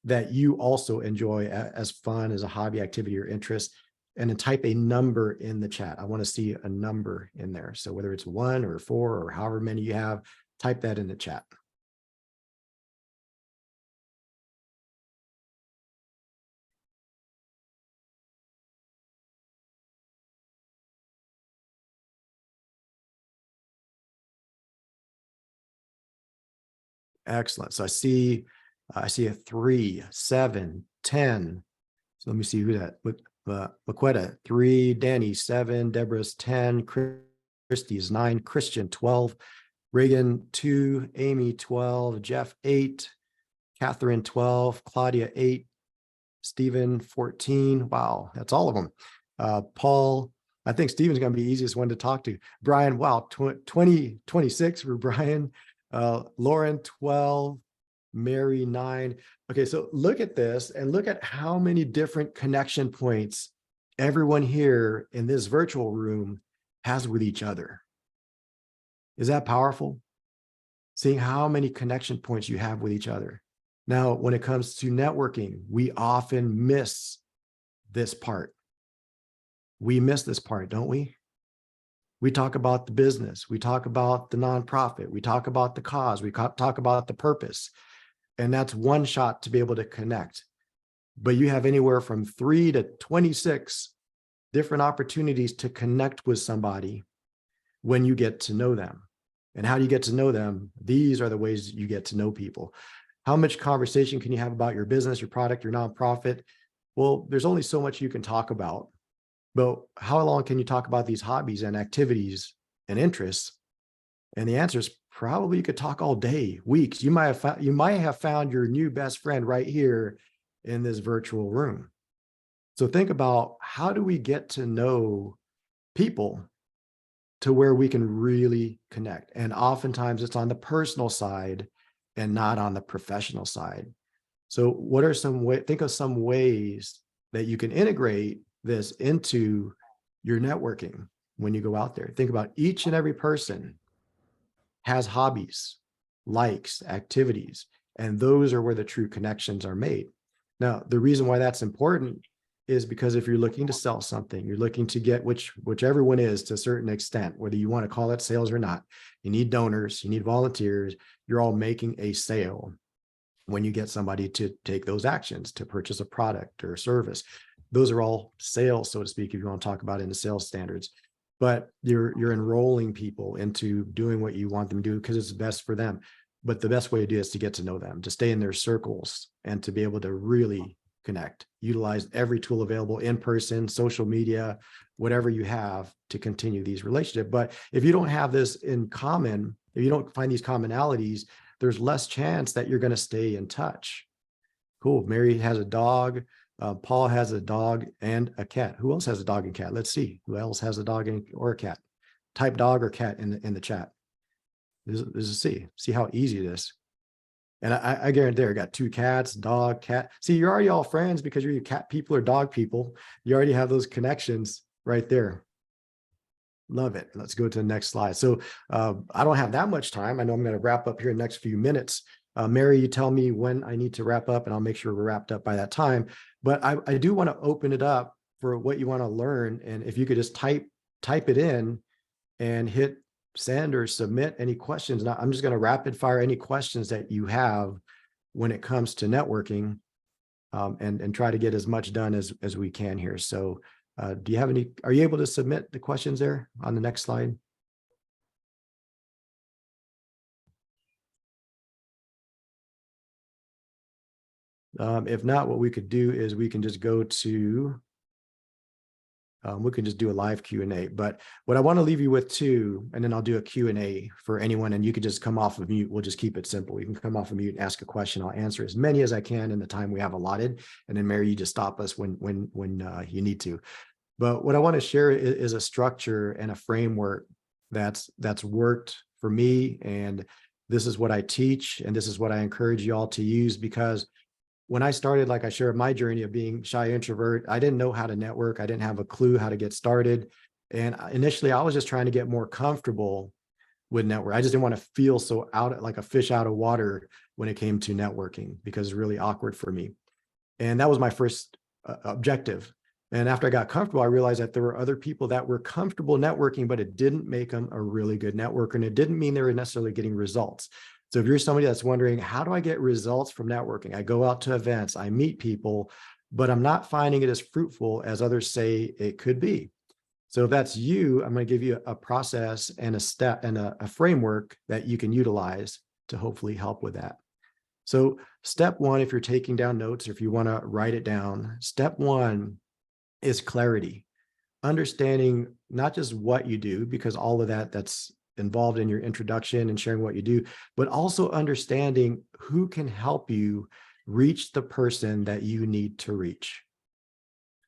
that you also enjoy as fun, as a hobby, activity, or interest, and then type a number in the chat. I want to see a number in there. So whether it's 1 or 4 or however many you have, type that in the chat. Excellent. So I see a 3, 7, 10. So let me see who that. Maquetta 3, Danny 7, Deborah's 10, Christy's 9, Christian 12, Reagan 2, Amy 12, Jeff 8, Catherine 12, Claudia 8, Stephen 14. Wow, that's all of them. Paul, I think Stephen's going to be the easiest one to talk to. Brian, wow, 26 for Brian. Lauren 12, Mary 9. Okay, so look at this and look at how many different connection points everyone here in this virtual room has with each other. Is that powerful? Seeing how many connection points you have with each other. Now, when it comes to networking, we often miss this part. We miss this part, don't we? We talk about the business, we talk about the nonprofit, we talk about the cause, we talk about the purpose, and that's one shot to be able to connect. But you have anywhere from 3 to 26 different opportunities to connect with somebody when you get to know them. And how do you get to know them? These are the ways you get to know people. How much conversation can you have about your business, your product, your nonprofit? Well, there's only so much you can talk about. But how long can you talk about these hobbies and activities and interests? And the answer is probably you could talk all day, weeks. You might have found your new best friend right here in this virtual room. So think about, how do we get to know people to where we can really connect? And oftentimes it's on the personal side and not on the professional side. So what are some ways, think of some ways that you can integrate this into your networking when you go out there. Think about each and every person has hobbies, likes, activities, and those are where the true connections are made. Now, the reason why that's important is because if you're looking to sell something, you're looking to get which everyone is to a certain extent, whether you want to call it sales or not, you need donors, you need volunteers, you're all making a sale when you get somebody to take those actions to purchase a product or a service. Those are all sales, so to speak, if you want to talk about it in the sales standards. But you're enrolling people into doing what you want them to do because it's best for them. But the best way to do it is to get to know them, to stay in their circles, and to be able to really connect. Utilize every tool available, in person, social media, whatever you have to continue these relationships. But if you don't have this in common, if you don't find these commonalities, there's less chance that you're going to stay in touch. Cool. Mary has a dog. Paul has a dog and a cat. Who else has a dog and cat? Let's see. Who else has a dog or a cat? Type dog or cat in the chat. This is see how easy it is. And I guarantee I got 2 cats, dog, cat. See, you're already all friends because you're cat people or dog people. You already have those connections right there. Love it. Let's go to the next slide. So I don't have that much time. I know I'm going to wrap up here in the next few minutes. Mary, you tell me when I need to wrap up and I'll make sure we're wrapped up by that time. But I do want to open it up for what you want to learn. And if you could just type it in and hit send or submit any questions. Now, I'm just going to rapid fire any questions that you have when it comes to networking. and try to get as much done as we can here. So do you have any, are you able to submit the questions there on the next slide? If not, what we could do is we can just go to, we can just do a live Q&A. But what I want to leave you with too, and then I'll do a Q&A for anyone, and you could just come off of mute. We'll just keep it simple. You can come off of mute and ask a question. I'll answer as many as I can in the time we have allotted. And then Mary, you just stop us when you need to. But what I want to share is a structure and a framework that's worked for me. And this is what I teach. And this is what I encourage you all to use, because when I started, like I shared my journey of being shy introvert, I didn't know how to network. I didn't have a clue how to get started. And initially I was just trying to get more comfortable with network. I just didn't want to feel so out, like a fish out of water when it came to networking, because it's really awkward for me. And that was my first objective. And after I got comfortable, I realized that there were other people that were comfortable networking, but it didn't make them a really good networker. And it didn't mean they were necessarily getting results. So if you're somebody that's wondering, how do I get results from networking? I go out to events, I meet people, but I'm not finding it as fruitful as others say it could be. So if that's you, I'm going to give you a process and a step and a framework that you can utilize to hopefully help with that. So step one, if you're taking down notes, or if you want to write it down, step one is clarity. Understanding not just what you do, because all of that's involved in your introduction and sharing what you do, but also understanding who can help you reach the person that you need to reach.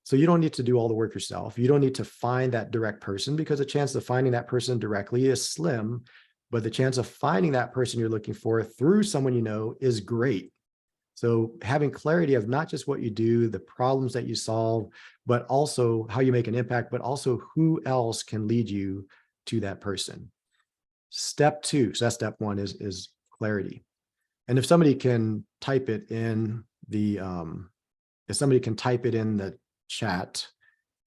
So you don't need to do all the work yourself. You don't need to find that direct person, because the chance of finding that person directly is slim, but the chance of finding that person you're looking for through someone you know is great. So having clarity of not just what you do, the problems that you solve, but also how you make an impact, but also who else can lead you to that person. Step two, so that's step one, is clarity. And if somebody can type it in the, chat,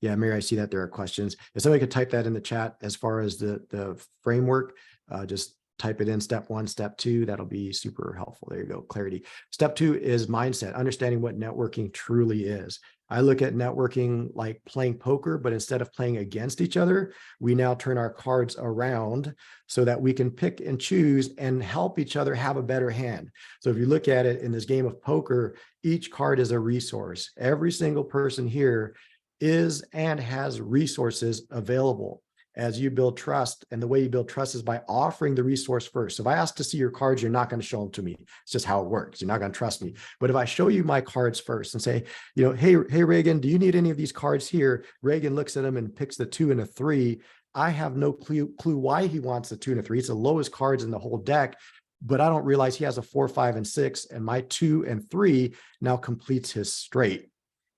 yeah, Mary, I see that there are questions. If somebody could type that in the chat as far as the framework, just type it in step one, step two, that'll be super helpful. There you go, clarity. Step two is mindset, understanding what networking truly is. I look at networking like playing poker, but instead of playing against each other, we now turn our cards around so that we can pick and choose and help each other have a better hand. So if you look at it in this game of poker, each card is a resource. Every single person here is and has resources available. As you build trust, and the way you build trust is by offering the resource first. So if I ask to see your cards, you're not going to show them to me. It's just how it works. You're not going to trust me. But if I show you my cards first and say, you know, hey Reagan, do you need any of these cards here? Reagan looks at them and picks the 2 and a 3. I have no clue why he wants the 2 and a 3. It's the lowest cards in the whole deck, but I don't realize he has a 4, 5, and 6, and my 2 and 3 now completes his straight.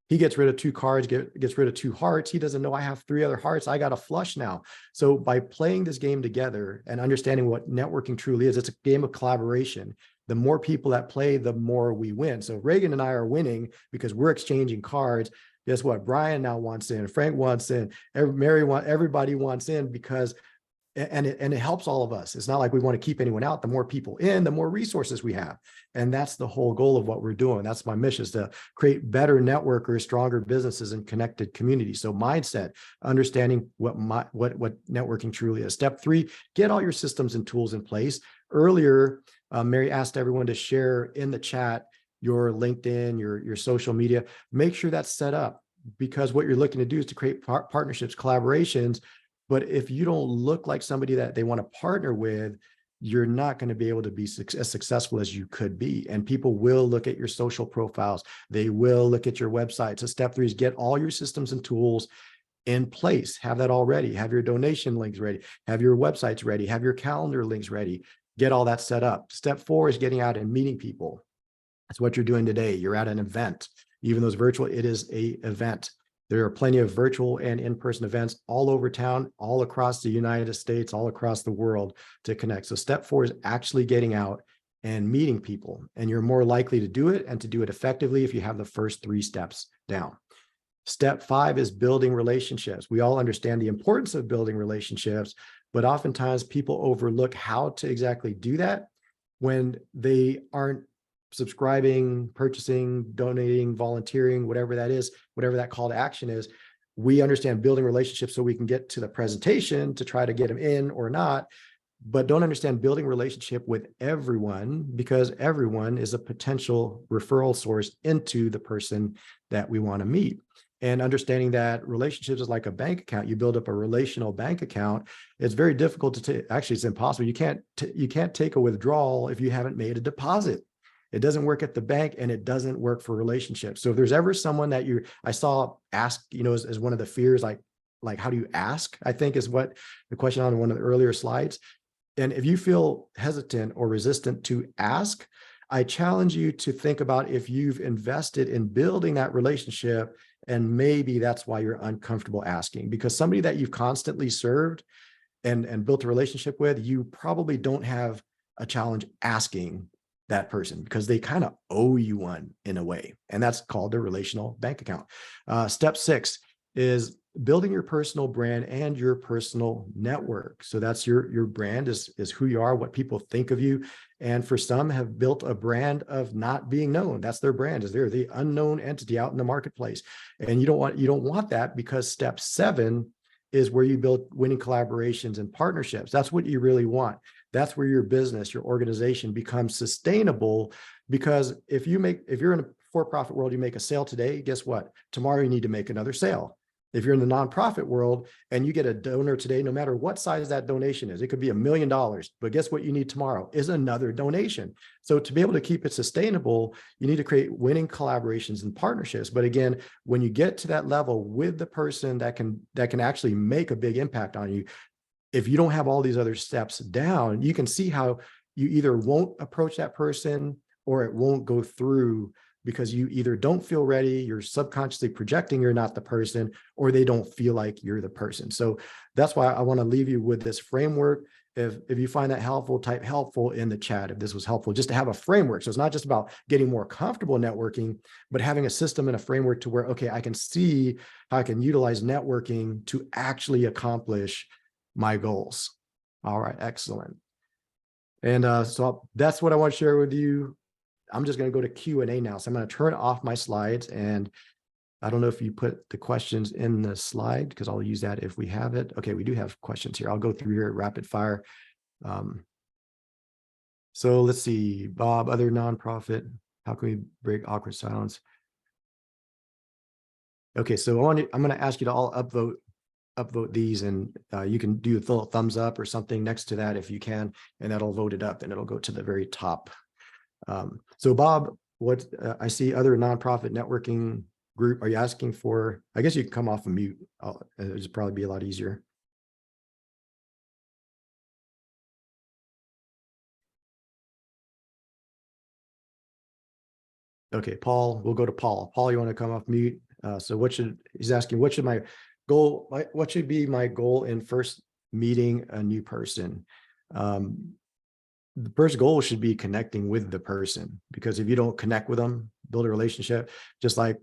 He gets rid of 2 cards, gets rid of 2 hearts. He doesn't know I have 3 other hearts. I got a flush now. So by playing this game together and understanding what networking truly is, it's a game of collaboration. The more people that play, the more we win. So Reagan and I are winning because we're exchanging cards. Guess what? Brian now wants in, Frank wants in, everybody wants in, because and it helps all of us. It's not like we want to keep anyone out. The more people in, the more resources we have. And that's the whole goal of what we're doing. That's my mission, is to create better networkers, stronger businesses, and connected communities. So mindset, understanding what networking truly is. Step 3, get all your systems and tools in place. Earlier, Mary asked everyone to share in the chat your LinkedIn, your social media. Make sure that's set up, because what you're looking to do is to create partnerships, collaborations. But if you don't look like somebody that they want to partner with, you're not going to be able to be as successful as you could be. And people will look at your social profiles. They will look at your website. So step 3 is get all your systems and tools in place. Have that all ready. Have your donation links ready. Have your websites ready. Have your calendar links ready. Get all that set up. Step 4 is getting out and meeting people. That's what you're doing today. You're at an event. Even though it's virtual, it is an event. There are plenty of virtual and in-person events all over town, all across the United States, all across the world to connect. So step 4 is actually getting out and meeting people. And you're more likely to do it and to do it effectively if you have the first 3 steps down. Step 5 is building relationships. We all understand the importance of building relationships, but oftentimes people overlook how to exactly do that when they aren't subscribing, purchasing, donating, volunteering, whatever that is, whatever that call to action is, we understand building relationships so we can get to the presentation to try to get them in or not, but don't understand building relationship with everyone, because everyone is a potential referral source into the person that we want to meet. And understanding that relationships is like a bank account. You build up a relational bank account. It's very difficult to take. Actually, it's impossible. You can't take a withdrawal if you haven't made a deposit. It doesn't work at the bank, and it doesn't work for relationships. So if there's ever someone that I saw ask, as one of the fears, like how do you ask, I think is what the question on one of the earlier slides. And if you feel hesitant or resistant to ask, I challenge you to think about if you've invested in building that relationship, and maybe that's why you're uncomfortable asking, because somebody that you've constantly served and built a relationship with, you probably don't have a challenge asking that person because they kind of owe you one in a way. And that's called the relational bank account. Step 6 is building your personal brand and your personal network. So that's your brand is who you are, what people think of you. And for some have built a brand of not being known. That's their brand, is they're the unknown entity out in the marketplace. And you don't want that, because step 7 is where you build winning collaborations and partnerships. That's what you really want. That's where your business, your organization becomes sustainable. Because if you're in a for-profit world, you make a sale today, guess what? Tomorrow you need to make another sale. If you're in the nonprofit world and you get a donor today, no matter what size that donation is, it could be $1 million, but guess what you need tomorrow is another donation. So to be able to keep it sustainable, you need to create winning collaborations and partnerships. But again, when you get to that level with the person that can actually make a big impact on you, if you don't have all these other steps down, you can see how you either won't approach that person or it won't go through, because you either don't feel ready, you're subconsciously projecting you're not the person, or they don't feel like you're the person. So that's why I want to leave you with this framework. If you find that helpful, type helpful in the chat if this was helpful, just to have a framework. So it's not just about getting more comfortable networking, but having a system and a framework to where, okay, I can see how I can utilize networking to actually accomplish my goals. All right, excellent. And so that's what I want to share with you. I'm just going to go to Q&A now. So I'm going to turn off my slides, and I don't know if you put the questions in the slide, because I'll use that if we have it. Okay, we do have questions here. I'll go through here rapid fire. So let's see, Bob, other nonprofit, how can we break awkward silence? Okay, so I'm going to ask you to all upvote these, and you can do a little thumbs up or something next to that if you can, and that'll vote it up and it'll go to the very top. So Bob, what I see other nonprofit networking group, are you asking for? I guess you can come off of mute. It'd probably be a lot easier. Okay, Paul, we'll go to Paul. Paul, you want to come off mute? So he's asking, what should my goal, what should be my goal in first meeting a new person? The first goal should be connecting with the person, because if you don't connect with them, build a relationship, just like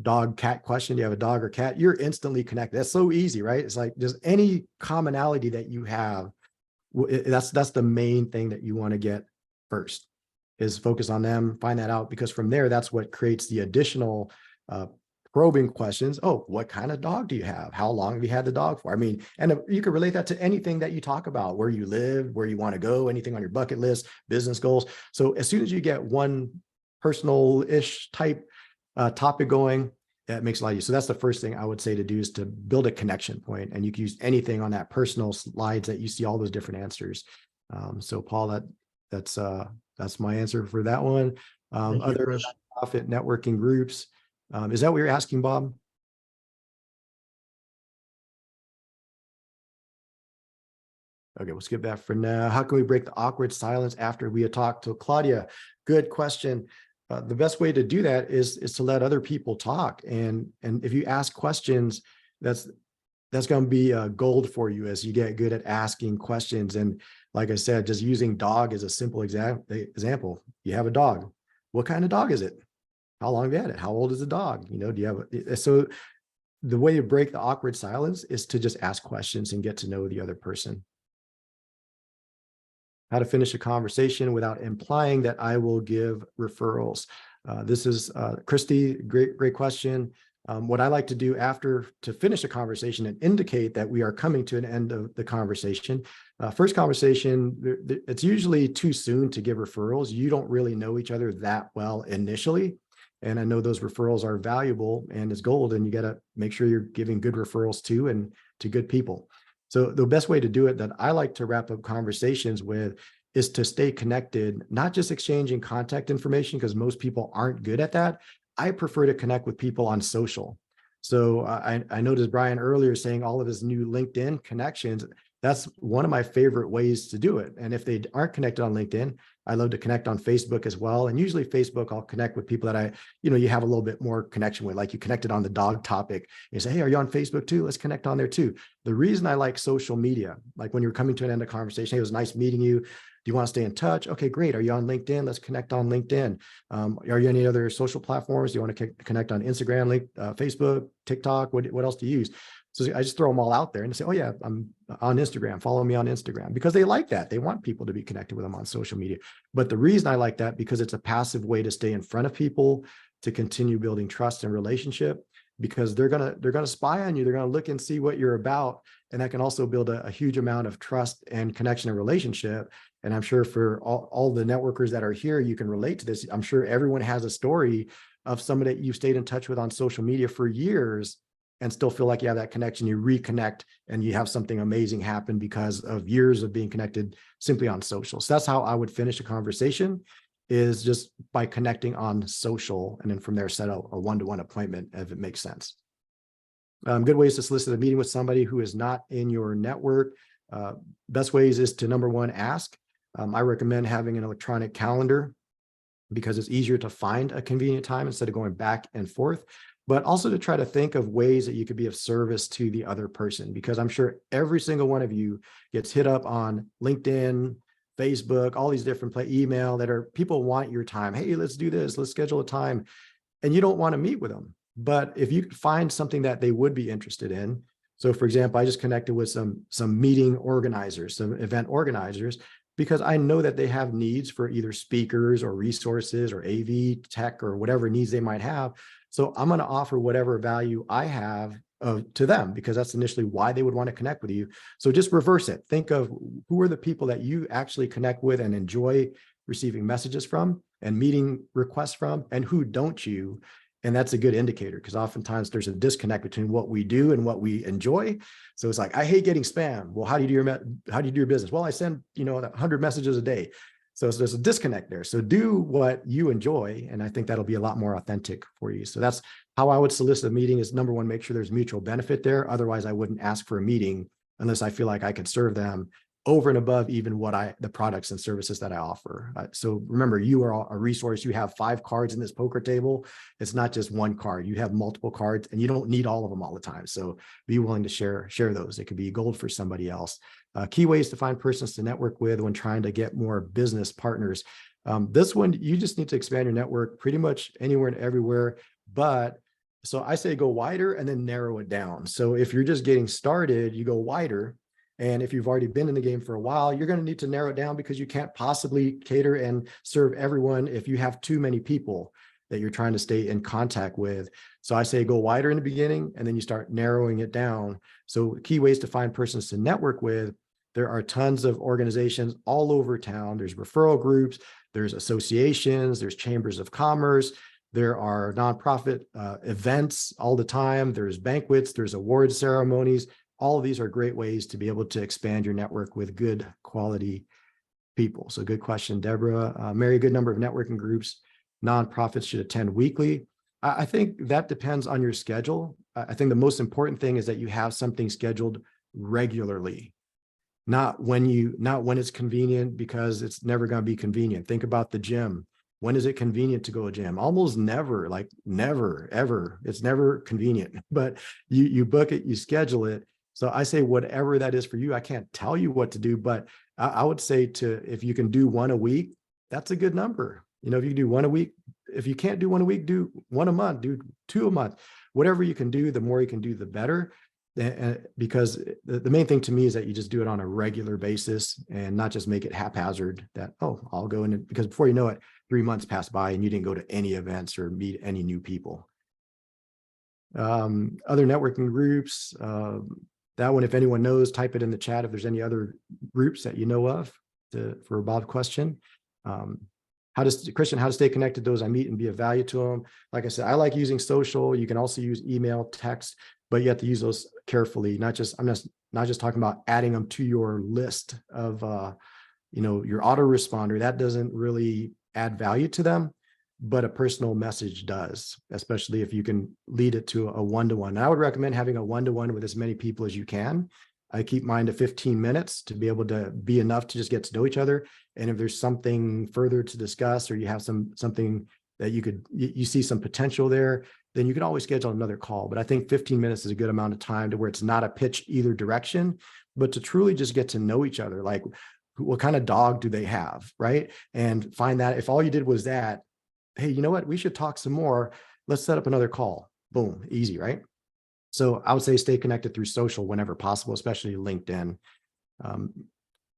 dog cat question, do you have a dog or cat? You're instantly connected. That's so easy, right? It's like just any commonality that you have, that's the main thing that you want to get first, is focus on them, find that out, because from there, that's what creates the additional probing questions. Oh, what kind of dog do you have? How long have you had the dog for? I mean, and you can relate that to anything that you talk about, where you live, where you want to go, anything on your bucket list, business goals. So as soon as you get one personal-ish type topic going, that makes it a lot easier. So that's the first thing I would say to do, is to build a connection point, and you can use anything on that personal slides that you see all those different answers. So Paul, that's my answer for that one. Other nonprofit networking groups. Is that what you're asking, Bob? Okay, we'll skip that for now. How can we break the awkward silence after we had talked to Claudia? Good question. The best way to do that is to let other people talk. And if you ask questions, that's going to be gold for you as you get good at asking questions. And like I said, just using dog as a simple example. You have a dog. What kind of dog is it? How long have you had it? How old is the dog? Do you have so the way to break the awkward silence is to just ask questions and get to know the other person. how to finish a conversation without implying that I will give referrals. This is Christy, great question. What I like to do after to finish a conversation and indicate that we are coming to an end of the conversation. First conversation, it's usually too soon to give referrals. You don't really know each other that well initially. And I know those referrals are valuable and it's gold, and you got to make sure you're giving good referrals to and to good people. So the best way to do it that I like to wrap up conversations with is to stay connected, not just exchanging contact information, because most people aren't good at that. I prefer to connect with people on social. So I noticed Brian earlier saying all of his new LinkedIn connections. That's one of my favorite ways to do it. And if they aren't connected on LinkedIn, I love to connect on Facebook as well. And usually Facebook, I'll connect with people that you have a little bit more connection with, like you connected on the dog topic. You say, hey, are you on Facebook too? Let's connect on there too. The reason I like social media, like when you're coming to an end of conversation, hey, it was nice meeting you. Do you want to stay in touch? Okay, great. Are you on LinkedIn? Let's connect on LinkedIn. Are you any other social platforms? Do you want to connect on Instagram, Facebook, TikTok? What else do you use? So I just throw them all out there and say, oh yeah, I'm on Instagram. Follow me on Instagram, because they like that. They want people to be connected with them on social media. But the reason I like that, because it's a passive way to stay in front of people, to continue building trust and relationship, because they're gonna spy on you. They're gonna look and see what you're about, and that can also build a huge amount of trust and connection and relationship. And I'm sure for all the networkers that are here, you can relate to this. I'm sure everyone has a story of somebody that you stayed in touch with on social media for years and still feel like you have that connection. You reconnect and you have something amazing happen because of years of being connected simply on social. So that's how I would finish a conversation, is just by connecting on social, and then from there set out a one-to-one appointment if it makes sense. Good ways to solicit a meeting with somebody who is not in your network. Best ways is to, number one, ask. I recommend having an electronic calendar because it's easier to find a convenient time instead of going back and forth, but also to try to think of ways that you could be of service to the other person, because I'm sure every single one of you gets hit up on LinkedIn, Facebook, all these different email that are, people want your time. Hey, let's do this. Let's schedule a time. And you don't want to meet with them. But if you could find something that they would be interested in. So for example, I just connected with some meeting organizers, some event organizers, because I know that they have needs for either speakers or resources or AV tech or whatever needs they might have. So I'm going to offer whatever value I have to them, because that's initially why they would want to connect with you. So just reverse it. Think of who are the people that you actually connect with and enjoy receiving messages from and meeting requests from, and who don't you? And that's a good indicator, because oftentimes there's a disconnect between what we do and what we enjoy. So it's like, I hate getting spam. Well, how do you do your business? Well, I send 100 messages a day. So there's a disconnect there. So do what you enjoy, and I think that'll be a lot more authentic for you. So that's how I would solicit a meeting, is number one, make sure there's mutual benefit there. Otherwise, I wouldn't ask for a meeting unless I feel like I could serve them over and above even the products and services that I offer. So remember, you are a resource. You have 5 cards in this poker table. It's not just one card. You have multiple cards, and you don't need all of them all the time. So be willing to share those. It could be gold for somebody else. Key ways to find persons to network with when trying to get more business partners. This one, you just need to expand your network pretty much anywhere and everywhere. But so I say go wider and then narrow it down. So if you're just getting started, you go wider. And if you've already been in the game for a while, you're going to need to narrow it down, because you can't possibly cater and serve everyone if you have too many people that you're trying to stay in contact with. So I say go wider in the beginning, and then you start narrowing it down. So key ways to find persons to network with. There are tons of organizations all over town. There's referral groups, there's associations, there's chambers of commerce, there are nonprofit events all the time. There's banquets, there's award ceremonies. All of these are great ways to be able to expand your network with good quality people. So good question, Deborah. Mary, a good number of networking groups, nonprofits should attend weekly. I think that depends on your schedule. I think the most important thing is that you have something scheduled regularly, not when it's convenient, because it's never going to be convenient. Think about the gym. When is it convenient to go to a gym? Almost never, like never, ever. It's never convenient, but you book it, you schedule it. So I say whatever that is for you. I can't tell you what to do, but I would say if you can do one a week, that's a good number. If you can do one a week, if you can't do one a week, do one a month, do 2 a month. Whatever you can do, the more you can do, the better. because the main thing to me is that you just do it on a regular basis and not just make it haphazard that, oh, I'll go in, because before you know it, 3 months pass by and you didn't go to any events or meet any new people. Other networking groups, that one, if anyone knows, type it in the chat if there's any other groups that you know of for Bob's question. Christian, how to stay connected to those I meet and be of value to them. Like I said, I like using social. You can also use email, text, but you have to use those carefully. I'm not just talking about adding them to your list of, your autoresponder. That doesn't really add value to them, but a personal message does, especially if you can lead it to a one-to-one. I would recommend having a one-to-one with as many people as you can. I keep mine to 15 minutes to be able to be enough to just get to know each other. And if there's something further to discuss, or you have something that you see some potential there, then you can always schedule another call. But I think 15 minutes is a good amount of time to where it's not a pitch either direction, but to truly just get to know each other. Like, what kind of dog do they have, right? And find that if all you did was that, hey, you know what? We should talk some more. Let's set up another call. Boom, easy, right? So I would say stay connected through social whenever possible, especially LinkedIn.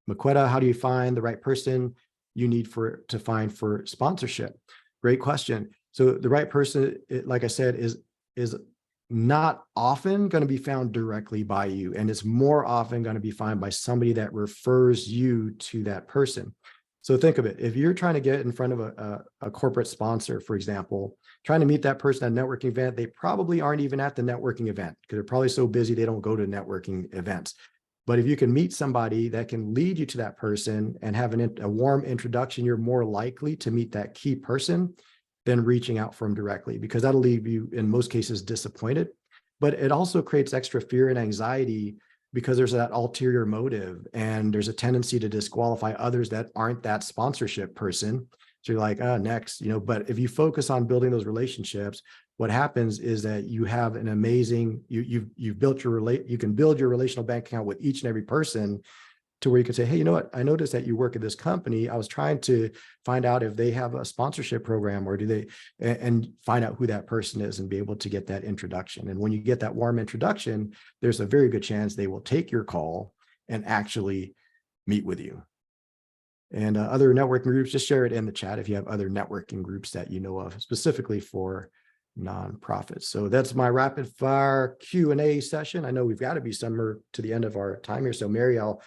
Maquetta, how do you find the right person you need to find for sponsorship? Great question. So the right person, like I said, is not often going to be found directly by you, and it's more often going to be found by somebody that refers you to that person. So think of it. If you're trying to get in front of a corporate sponsor, for example, trying to meet that person at a networking event, they probably aren't even at the networking event because they're probably so busy they don't go to networking events. But if you can meet somebody that can lead you to that person and have a warm introduction, you're more likely to meet that key person than reaching out for them directly, because that'll leave you, in most cases, disappointed. But it also creates extra fear and anxiety because there's that ulterior motive, and there's a tendency to disqualify others that aren't that sponsorship person. So you're like, next, but if you focus on building those relationships, what happens is that you have an amazing, you can build your relational bank account with each and every person to where you can say, hey, you know what? I noticed that you work at this company. I was trying to find out if they have a sponsorship program, or do they, and find out who that person is and be able to get that introduction. And when you get that warm introduction, there's a very good chance they will take your call and actually meet with you. And other networking groups, just share it in the chat if you have other networking groups that you know of specifically for nonprofits. So that's my rapid fire Q&A session. I know we've got to be somewhere to the end of our time here. So Mary, I'll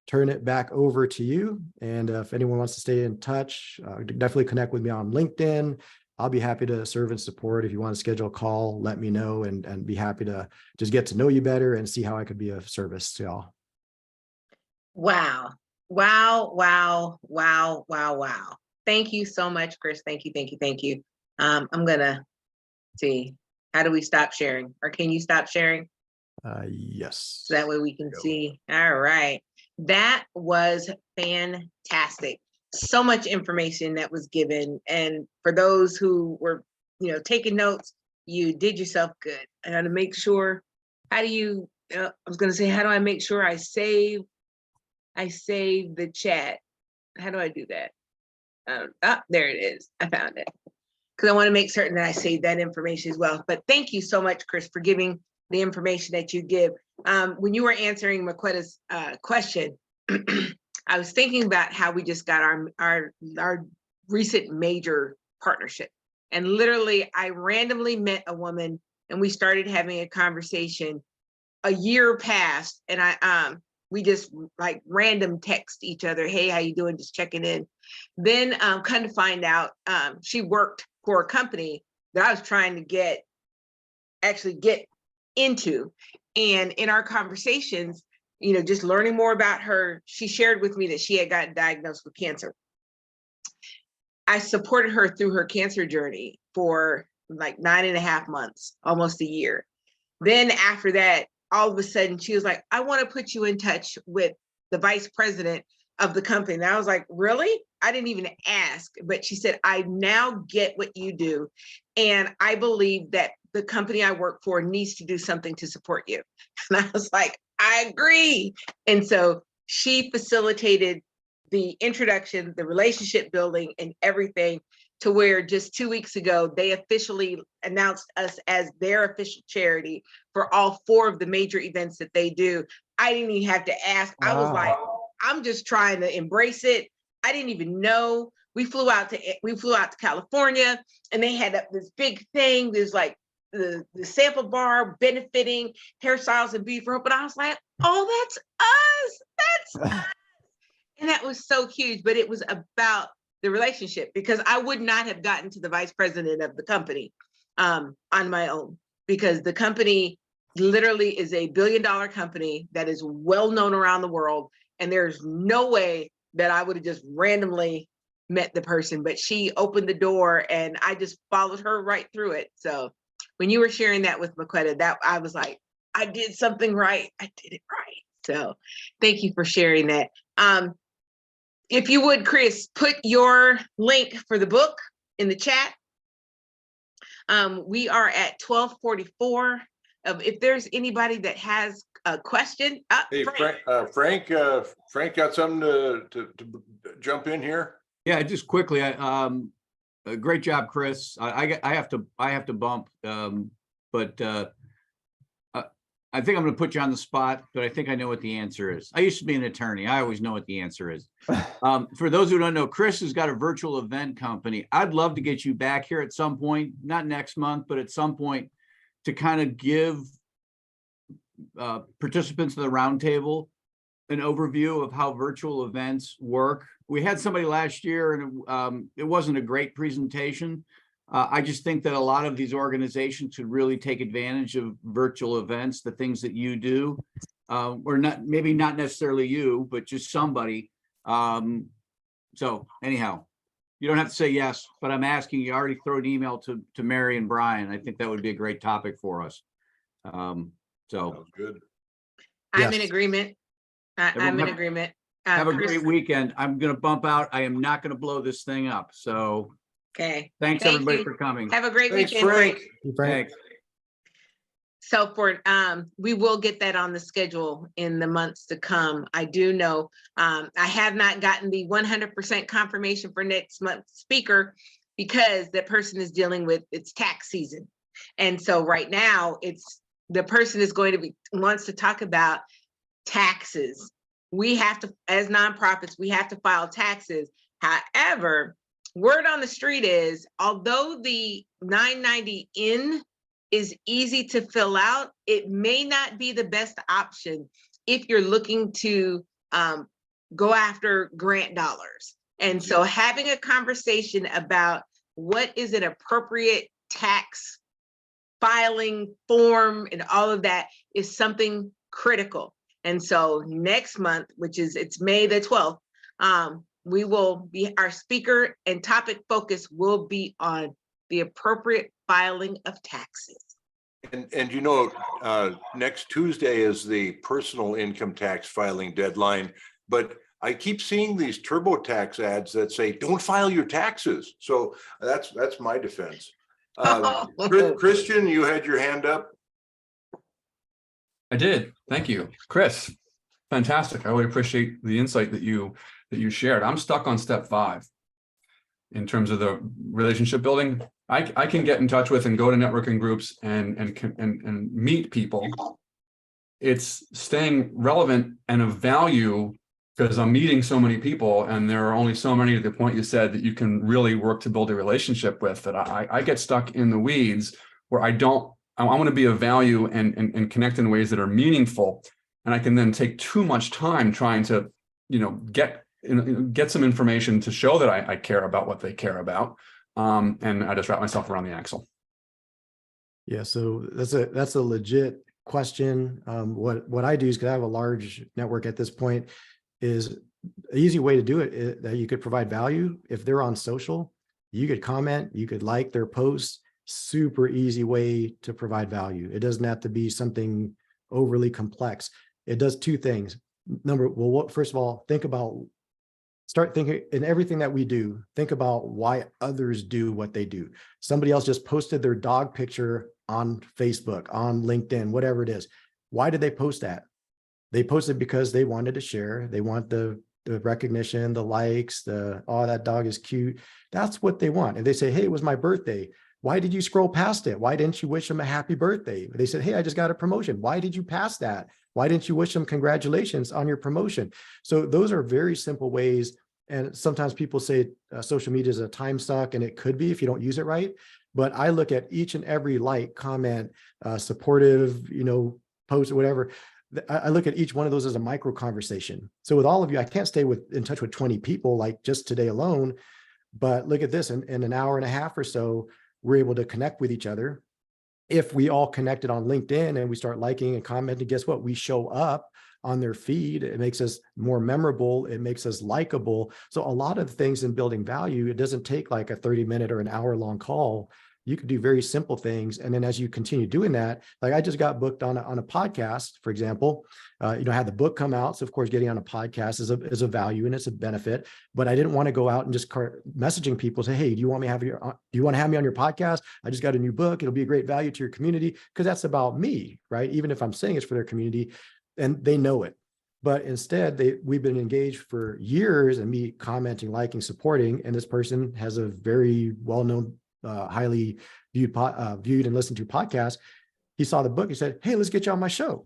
turn it back over to you. And if anyone wants to stay in touch, definitely connect with me on LinkedIn. I'll be happy to serve and support. If you want to schedule a call, let me know, and be happy to just get to know you better and see how I could be of service to y'all. Wow. Wow, wow, wow, wow, wow. Thank you so much, Chris. Thank you, thank you, thank you. I'm gonna see, how do we stop sharing? Or can you stop sharing? Yes. So that way we can see. All right. That was fantastic. So much information that was given. And for those who were, taking notes, you did yourself good. I got to make sure, how do you, I was going to say, how do I make sure I save the chat? How do I do that? There it is. I found it. Because I want to make certain that I save that information as well. But thank you so much, Chris, for giving the information that you give. When you were answering Maquetta's question, I was thinking about how we just got our recent major partnership. And literally, I randomly met a woman and we started having a conversation. A year passed, and we just like random text each other, hey, how you doing? Just checking in. Then kind of find out she worked for a company that I was trying to get into. And in our conversations, just learning more about her, she shared with me that she had gotten diagnosed with cancer. I supported her through her cancer journey for like 9.5 months, almost a year. Then after that, all of a sudden she was like, I want to put you in touch with the vice president of the company. And I was like, really? I didn't even ask, but she said, I now get what you do. And I believe that the company I work for needs to do something to support you. And I was like, I agree. And so she facilitated the introduction, the relationship building, and everything to where just 2 weeks ago, they officially announced us as their official charity for all 4 of the major events that they do. I didn't even have to ask. I was like, I'm just trying to embrace it. I didn't even know. We flew out to California, and they had this big thing. There's like the sample bar benefiting hairstyles and beauty for hope. And I was like, oh, that's us. That's us. And that was so huge, but it was about the relationship, because I would not have gotten to the vice president of the company on my own, because the company literally is a $1 billion company that is well known around the world. And there's no way that I would have just randomly met the person, but she opened the door and I just followed her right through it. So when you were sharing that with Maquetta, that I was like, I did something right. I did it right. So thank you for sharing that. If you would, Chris, put your link for the book in the chat. We are at 12:44. If there's anybody that has a question, Hey, Frank got something to jump in here. Yeah, just quickly, great job, Chris. I have to bump, but I think I'm going to put you on the spot, but I think I know what the answer is. I used to be an attorney. I always know what the answer is. For those who don't know, Chris has got a virtual event company. I'd love to get you back here at some point, not next month, but at some point, to kind of give participants of the roundtable an overview of how virtual events work. We had somebody last year, and it wasn't a great presentation. I just think that a lot of these organizations should really take advantage of virtual events, the things that you do, or not, maybe not necessarily you, but just somebody. So anyhow, you don't have to say yes, but I'm asking you. Already throw an email to Mary and Brian. I think that would be a great topic for us. So sounds good. I'm in agreement. I'm in agreement. Have a Chris, great weekend. I'm going to bump out. I am not going to blow this thing up. So okay. Thanks Thank everybody you. for coming. Have a great Thanks, weekend, Frank. Thanks. So we will get that on the schedule in the months to come. I do know, I have not gotten the 100% confirmation for next month's speaker, because that person is dealing with its tax season. And so right now the person is going to wants to talk about taxes. We have to, as nonprofits, we have to file taxes. However, word on the street is, although the 990N is easy to fill out, it may not be the best option if you're looking to go after grant dollars. And so having a conversation about what is an appropriate tax filing form and all of that is something critical. And so next month, it's May the 12th, our speaker and topic focus will be on the appropriate filing of taxes. And next Tuesday is the personal income tax filing deadline, but I keep seeing these TurboTax ads that say, don't file your taxes. So that's my defense. Christian, you had your hand up. I did. Thank you, Chris. Fantastic. I really appreciate the insight that you shared. I'm stuck on step 5 in terms of the relationship building. I can get in touch with and go to networking groups and meet people. It's staying relevant and of value, because I'm meeting so many people, and there are only so many, to the point you said, that you can really work to build a relationship with, that I get stuck in the weeds where I want to be of value and connect in ways that are meaningful. And I can then take too much time trying to, get some information to show that I care about what they care about. And I just wrap myself around the axle. Yeah, so that's a legit question. What I do is, because I have a large network at this point, is an easy way to do it that you could provide value. If they're on social, you could comment, you could like their posts. Super easy way to provide value. It doesn't have to be something overly complex. It does 2 things. First of all, start thinking in everything that we do, think about why others do what they do. Somebody else just posted their dog picture on Facebook, on LinkedIn, whatever it is. Why did they post that? They posted because they wanted to share. They want the the recognition, the likes, oh, that dog is cute. That's what they want. And they say, hey, it was my birthday. Why did you scroll past it? Why didn't you wish them a happy birthday? They said, hey, I just got a promotion. Why did you pass that? Why didn't you wish them congratulations on your promotion? So those are very simple ways. And sometimes people say social media is a time suck, and it could be if you don't use it right. But I look at each and every like, comment, supportive, post or whatever. I look at each one of those as a micro conversation. So with all of you, I can't stay in touch with 20 people like just today alone. But look at this, in an hour and a half or so, we're able to connect with each other. If we all connected on LinkedIn and we start liking and commenting, guess what? We show up on their feed. It makes us more memorable. It makes us likable. So a lot of things in building value, it doesn't take like a 30-minute or an hour-long call. You can do very simple things. And then as you continue doing that, like I just got booked on a podcast, for example, I had the book come out. So of course, getting on a podcast is a value and it's a benefit, but I didn't want to go out and just messaging people, say, hey, do you want to have me on your podcast? I just got a new book. It'll be a great value to your community, because that's about me, right? Even if I'm saying it's for their community and they know it. But instead, we've been engaged for years, and me commenting, liking, supporting, and this person has a very well-known, highly viewed and listened to podcast. He saw the book. He said, hey, let's get you on my show.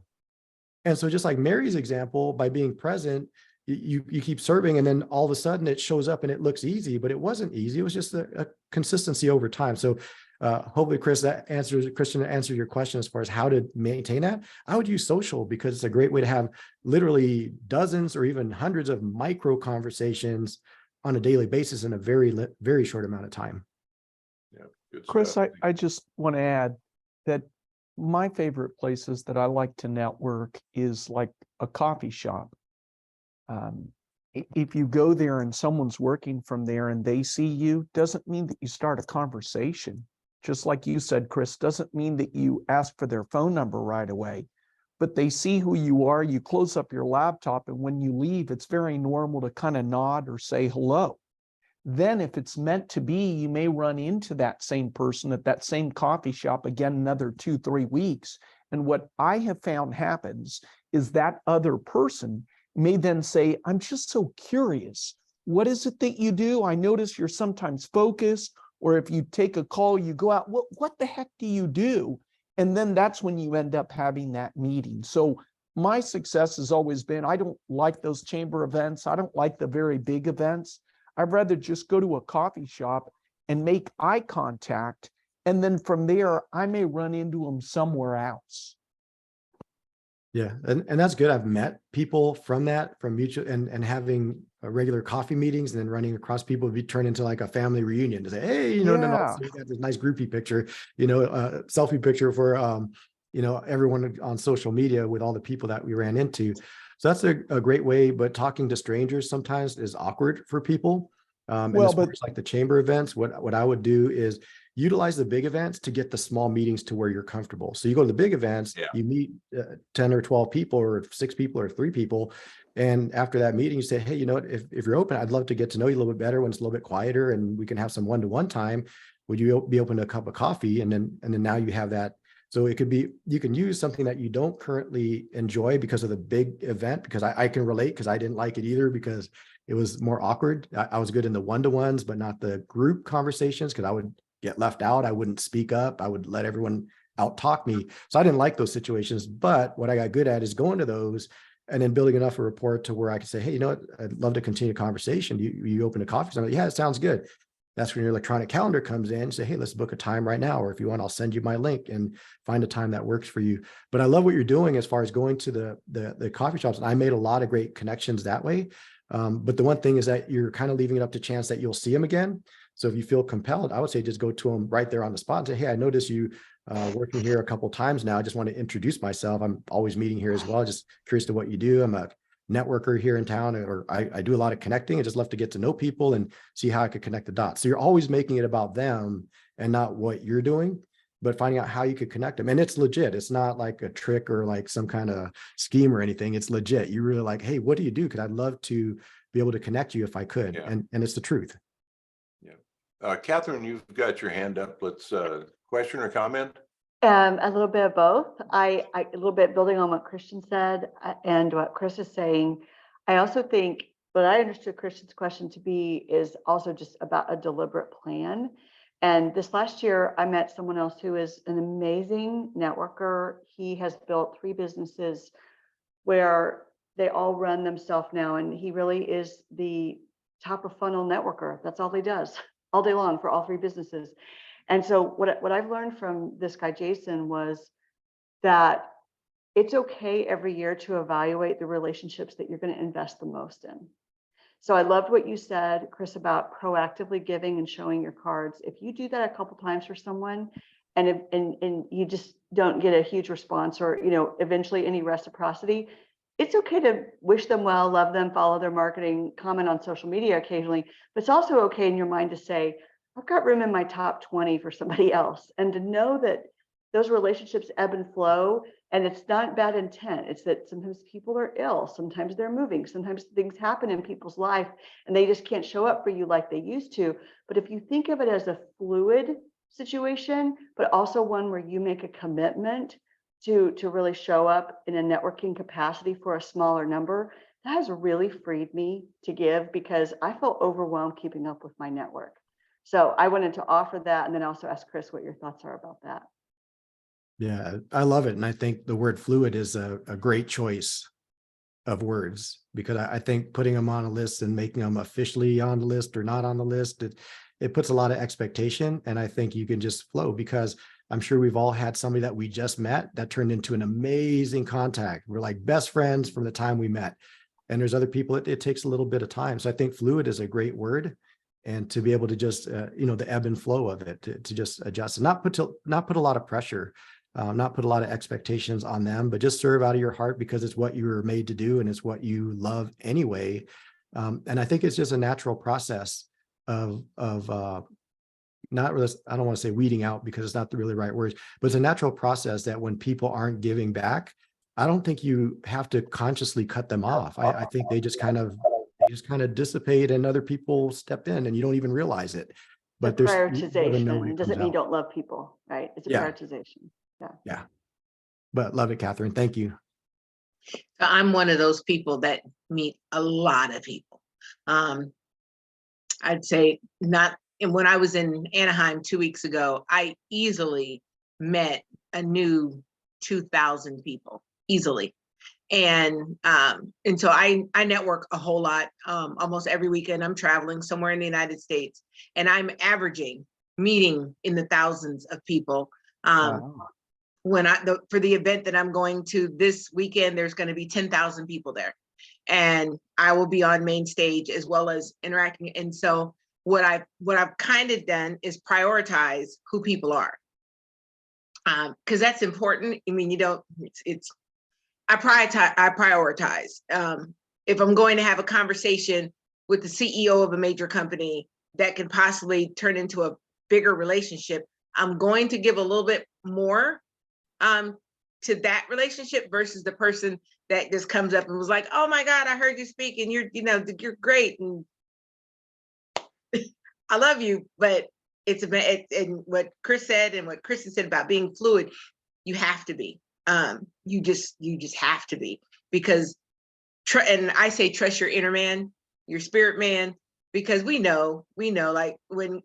And so just like Mary's example, by being present, you keep serving, and then all of a sudden it shows up and it looks easy, but it wasn't easy. It was just a consistency over time. So hopefully, Christian answered your question as far as how to maintain that. I would use social, because it's a great way to have literally dozens or even hundreds of micro conversations on a daily basis in a very, very short amount of time. Yeah, good Chris, stuff. I just want to add that my favorite places that I like to network is like a coffee shop. If you go there and someone's working from there and they see you, doesn't mean that you start a conversation. Just like you said, Chris, doesn't mean that you ask for their phone number right away, but they see who you are, you close up your laptop, and when you leave, it's very normal to kind of nod or say hello. Then if it's meant to be, you may run into that same person at that same coffee shop again another 2-3 weeks. And what I have found happens is that other person may then say, I'm just so curious. What is it that you do? I notice you're sometimes focused, or if you take a call, you go out, what the heck do you do? And then that's when you end up having that meeting. So my success has always been, I don't like those chamber events. I don't like the very big events. I'd rather just go to a coffee shop and make eye contact. And then from there, I may run into them somewhere else. Yeah, and that's good. I've met people from mutual and having regular coffee meetings, and then running across people be turned into like a family reunion to say, hey, then also we got this nice groupie picture, selfie picture for everyone on social media with all the people that we ran into. So that's a great way, but talking to strangers sometimes is awkward for people. And as far as like the chamber events, what I would do is utilize the big events to get the small meetings to where you're comfortable. So you go to the big events, you meet 10 or 12 people or 6 people or 3 people. And after that meeting, you say, hey, you know what, if you're open, I'd love to get to know you a little bit better when it's a little bit quieter and we can have some one-to-one time. Would you be open to a cup of coffee? And then now you have that. So it could be, you can use something that you don't currently enjoy because of the big event, because I can relate, because I didn't like it either, because it was more awkward. I was good in the one-to-ones, but not the group conversations, because I would get left out. I wouldn't speak up. I would let everyone out talk me. So I didn't like those situations. But what I got good at is going to those and then building enough a rapport to where I can say, hey, you know what, I'd love to continue a conversation. You open a coffee. So I'm like, yeah, it sounds good. That's when your electronic calendar comes in. Say, hey, let's book a time right now. Or if you want, I'll send you my link and find a time that works for you. But I love what you're doing as far as going to the coffee shops. And I made a lot of great connections that way. But the one thing is that you're kind of leaving it up to chance that you'll see them again. So if you feel compelled, I would say just go to them right there on the spot and say, hey, I noticed you working here a couple of times now. I just want to introduce myself. I'm always meeting here as well. Just curious to what you do. I'm a networker here in town, or I do a lot of connecting. I just love to get to know people and see how I could connect the dots. So you're always making it about them and not what you're doing, but finding out how you could connect them. And it's legit. It's not like a trick or like some kind of scheme or anything. It's legit. You really like, hey, what do you do? Because I'd love to be able to connect you if I could. Yeah. And it's the truth. Yeah. Catherine, you've got your hand up. Let's question or comment. A little bit of both. A little bit building on what Christian said and what Chris is saying. I also think but I understood Christian's question to be is also just about a deliberate plan. And this last year, I met someone else who is an amazing networker. He has built 3 businesses where they all run themselves now. And he really is the top of funnel networker. That's all he does all day long for all 3 businesses. And so what I've learned from this guy, Jason, was that it's okay every year to evaluate the relationships that you're going to invest the most in. So I loved what you said, Chris, about proactively giving and showing your cards. If you do that a couple times for someone and you just don't get a huge response or, eventually any reciprocity, it's okay to wish them well, love them, follow their marketing, comment on social media occasionally, but it's also okay in your mind to say, I've got room in my top 20 for somebody else. And to know that those relationships ebb and flow, and it's not bad intent. It's that sometimes people are ill, sometimes they're moving, sometimes things happen in people's life and they just can't show up for you like they used to. But if you think of it as a fluid situation, but also one where you make a commitment to really show up in a networking capacity for a smaller number, that has really freed me to give because I felt overwhelmed keeping up with my network. So I wanted to offer that and then also ask Chris what your thoughts are about that. Yeah, I love it. And I think the word fluid is a great choice of words because I think putting them on a list and making them officially on the list or not on the list, it puts a lot of expectation. And I think you can just flow because I'm sure we've all had somebody that we just met that turned into an amazing contact. We're like best friends from the time we met. And there's other people, it takes a little bit of time. So I think fluid is a great word. And to be able to just, the ebb and flow of it, to just adjust and not put a lot of pressure. Not put a lot of expectations on them, but just serve out of your heart because it's what you were made to do and it's what you love anyway. And I think it's just a natural process of not really, I don't want to say weeding out because it's not the really right words, but it's a natural process that when people aren't giving back, I don't think you have to consciously cut them off. I think they just kind of dissipate and other people step in and you don't even realize it. But the there's prioritization doesn't mean you don't love people, right? It's a prioritization. Yeah. But love it, Catherine. Thank you. I'm one of those people that meet a lot of people. I'd say not, and when I was in Anaheim 2 weeks ago, I easily met a new 2,000 people, easily. And so I network a whole lot. Almost every weekend I'm traveling somewhere in the United States and I'm averaging meeting in the thousands of people. Wow. When for the event that I'm going to this weekend, there's going to be 10,000 people there and I will be on main stage as well as interacting. And so what I've kind of done is prioritize who people are. Cause that's important. I mean, I prioritize. If I'm going to have a conversation with the CEO of a major company that can possibly turn into a bigger relationship, I'm going to give a little bit more to that relationship versus the person that just comes up and was like, oh my God, I heard you speak and you're great. And I love you, but and what Chris said and what Kristen said about being fluid, you have to be, you just have to be because, and I say, trust your inner man, your spirit man, because we know like when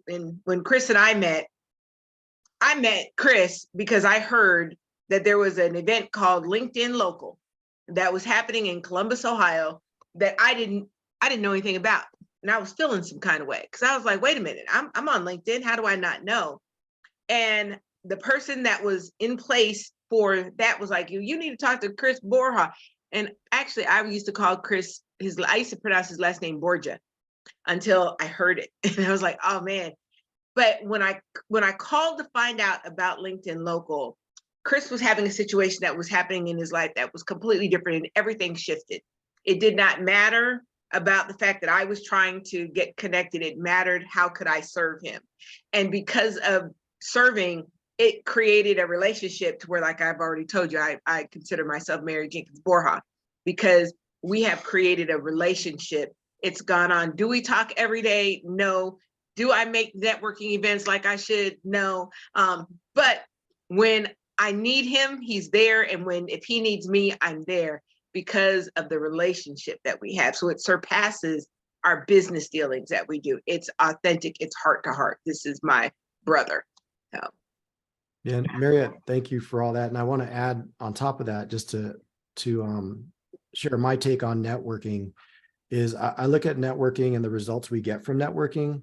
Chris and I met Chris because I heard that there was an event called LinkedIn Local that was happening in Columbus, Ohio, that I didn't know anything about. And I was feeling some kind of way because I was like, wait a minute, I'm on LinkedIn. How do I not know? And the person that was in place for that was like, you need to talk to Chris Borja. And actually, I used to call Chris, I used to pronounce his last name Borja until I heard it. And I was like, oh man. But when I called to find out about LinkedIn Local, Chris was having a situation that was happening in his life that was completely different and everything shifted. It did not matter about the fact that I was trying to get connected. It mattered how could I serve him. And because of serving, it created a relationship to where, like I've already told you, I consider myself Mary Jenkins Borja because we have created a relationship. It's gone on. Do we talk every day? No. Do I make networking events like I should? No. But when I need him, he's there. And if he needs me, I'm there. because of the relationship that we have. So it surpasses our business dealings that we do. It's authentic, it's heart to heart. This is my brother. So. Yeah, and Marriott, thank you for all that. And I want to add on top of that, just to share my take on networking, is I look at networking and the results we get from networking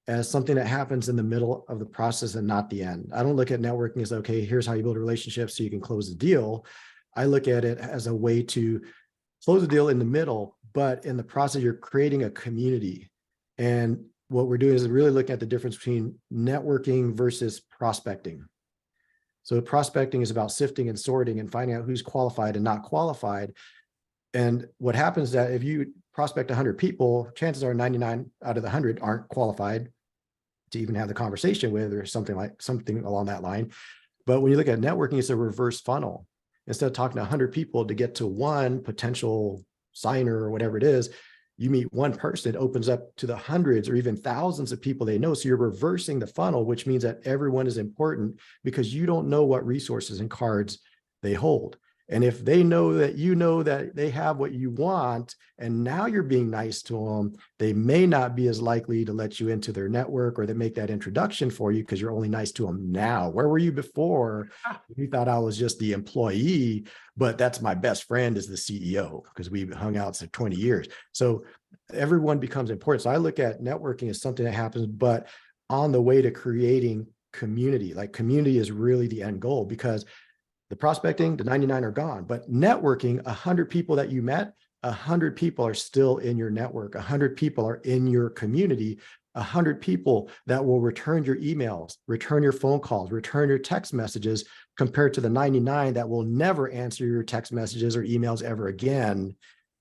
as something that happens in the middle of the process and not the end. I don't look at networking as, okay, here's how you build a relationship so you can close the deal. I look at it as a way to close the deal in the middle, but in the process, you're creating a community. And what we're doing is really looking at the difference between networking versus prospecting. So prospecting is about sifting and sorting and finding out who's qualified and not qualified. And what happens is that if you prospect 100 people, chances are 99 out of the 100 aren't qualified to even have the conversation with, or something along that line. But when you look at networking, it's a reverse funnel. Instead of talking to 100 people to get to one potential signer or whatever it is, you meet one person, it opens up to the hundreds or even thousands of people they know. So you're reversing the funnel, which means that everyone is important because you don't know what resources and cards they hold. And if they know that you know that they have what you want, and now you're being nice to them, they may not be as likely to let you into their network or they make that introduction for you because you're only nice to them now. Where were you before? You thought I was just the employee, but that's my best friend is the CEO because we've hung out for 20 years. So everyone becomes important. So I look at networking as something that happens, but on the way to creating community. Like community is really the end goal, because the prospecting, the 99 are gone, but networking, 100 people that you met, 100 people are still in your network. 100 people are in your community. 100 people that will return your emails, return your phone calls, return your text messages, compared to the 99 that will never answer your text messages or emails ever again,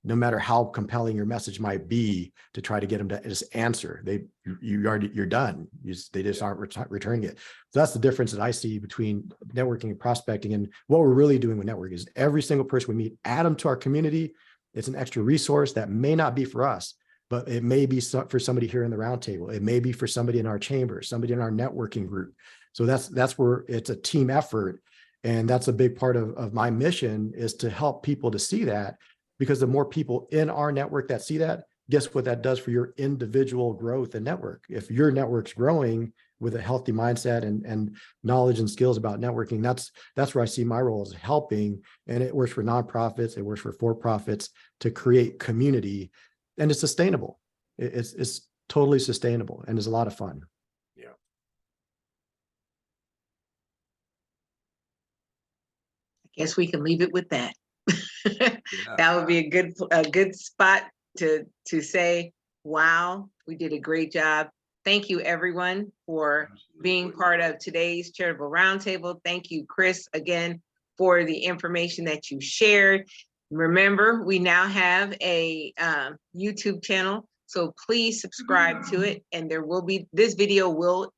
no matter how compelling your message might be to try to get them to just answer. You're done. They just aren't returning it. So that's the difference that I see between networking and prospecting. And what we're really doing with networking is every single person we meet, add them to our community. It's an extra resource that may not be for us, but it may be for somebody here in the roundtable. It may be for somebody in our chamber, somebody in our networking group. So that's where it's a team effort. And that's a big part of my mission, is to help people to see that. Because the more people in our network that see that, guess what that does for your individual growth and network. If your network's growing with a healthy mindset and knowledge and skills about networking, that's where I see my role, is helping. And it works for nonprofits, it works for for-profits to create community, and it's sustainable. It's totally sustainable, and it's a lot of fun. Yeah. I guess we can leave it with that. That would be a good spot to say, wow, we did a great job. Thank you, everyone, for being part of today's charitable roundtable. Thank you, Chris, again, for the information that you shared. Remember, we now have a YouTube channel, so please subscribe to it, and this video will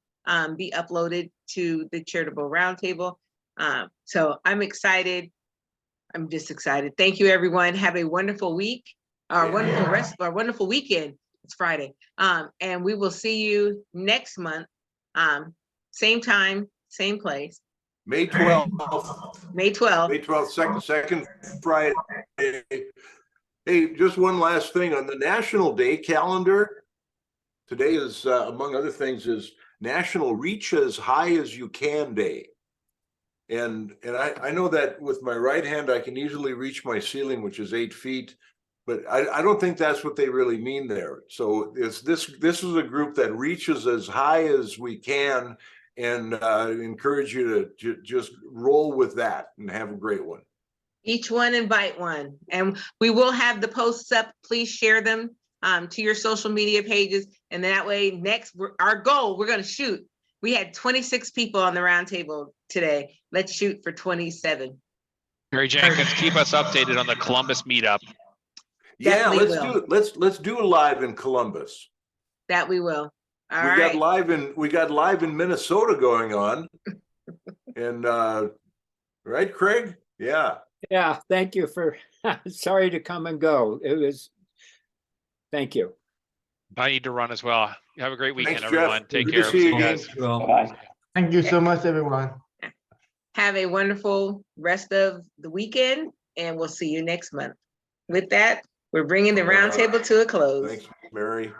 be uploaded to the charitable roundtable. So I'm excited. I'm just excited. Thank you, everyone. Have a wonderful week, or wonderful weekend. It's Friday. And we will see you next month. Same time, same place. May 12th. May 12th. May 12th, second Friday. Hey, just one last thing on the National Day calendar. Today is, among other things, is National Reach as High as You Can Day. And I know that with my right hand, I can easily reach my ceiling, which is 8 feet, but I don't think that's what they really mean there. So this is a group that reaches as high as we can, and encourage you to just roll with that and have a great one. Each one invite one. And we will have the posts up. Please share them to your social media pages. And that way, our goal, we're going to shoot. We had 26 people on the roundtable today. Let's shoot for 27. Mary Jenkins, keep us updated on the Columbus meetup. Yeah, let's do a live in Columbus. That we will. We got live in Minnesota going on. And right, Craig? Yeah. Yeah, thank you for sorry to come and go. Thank you. I need to run as well. Have a great weekend, Thanks, everyone. Jeff. Take Good care. to see you again. Bye. Thank you so much, everyone. Have a wonderful rest of the weekend and we'll see you next month. With that, we're bringing the roundtable to a close. Thanks, Mary.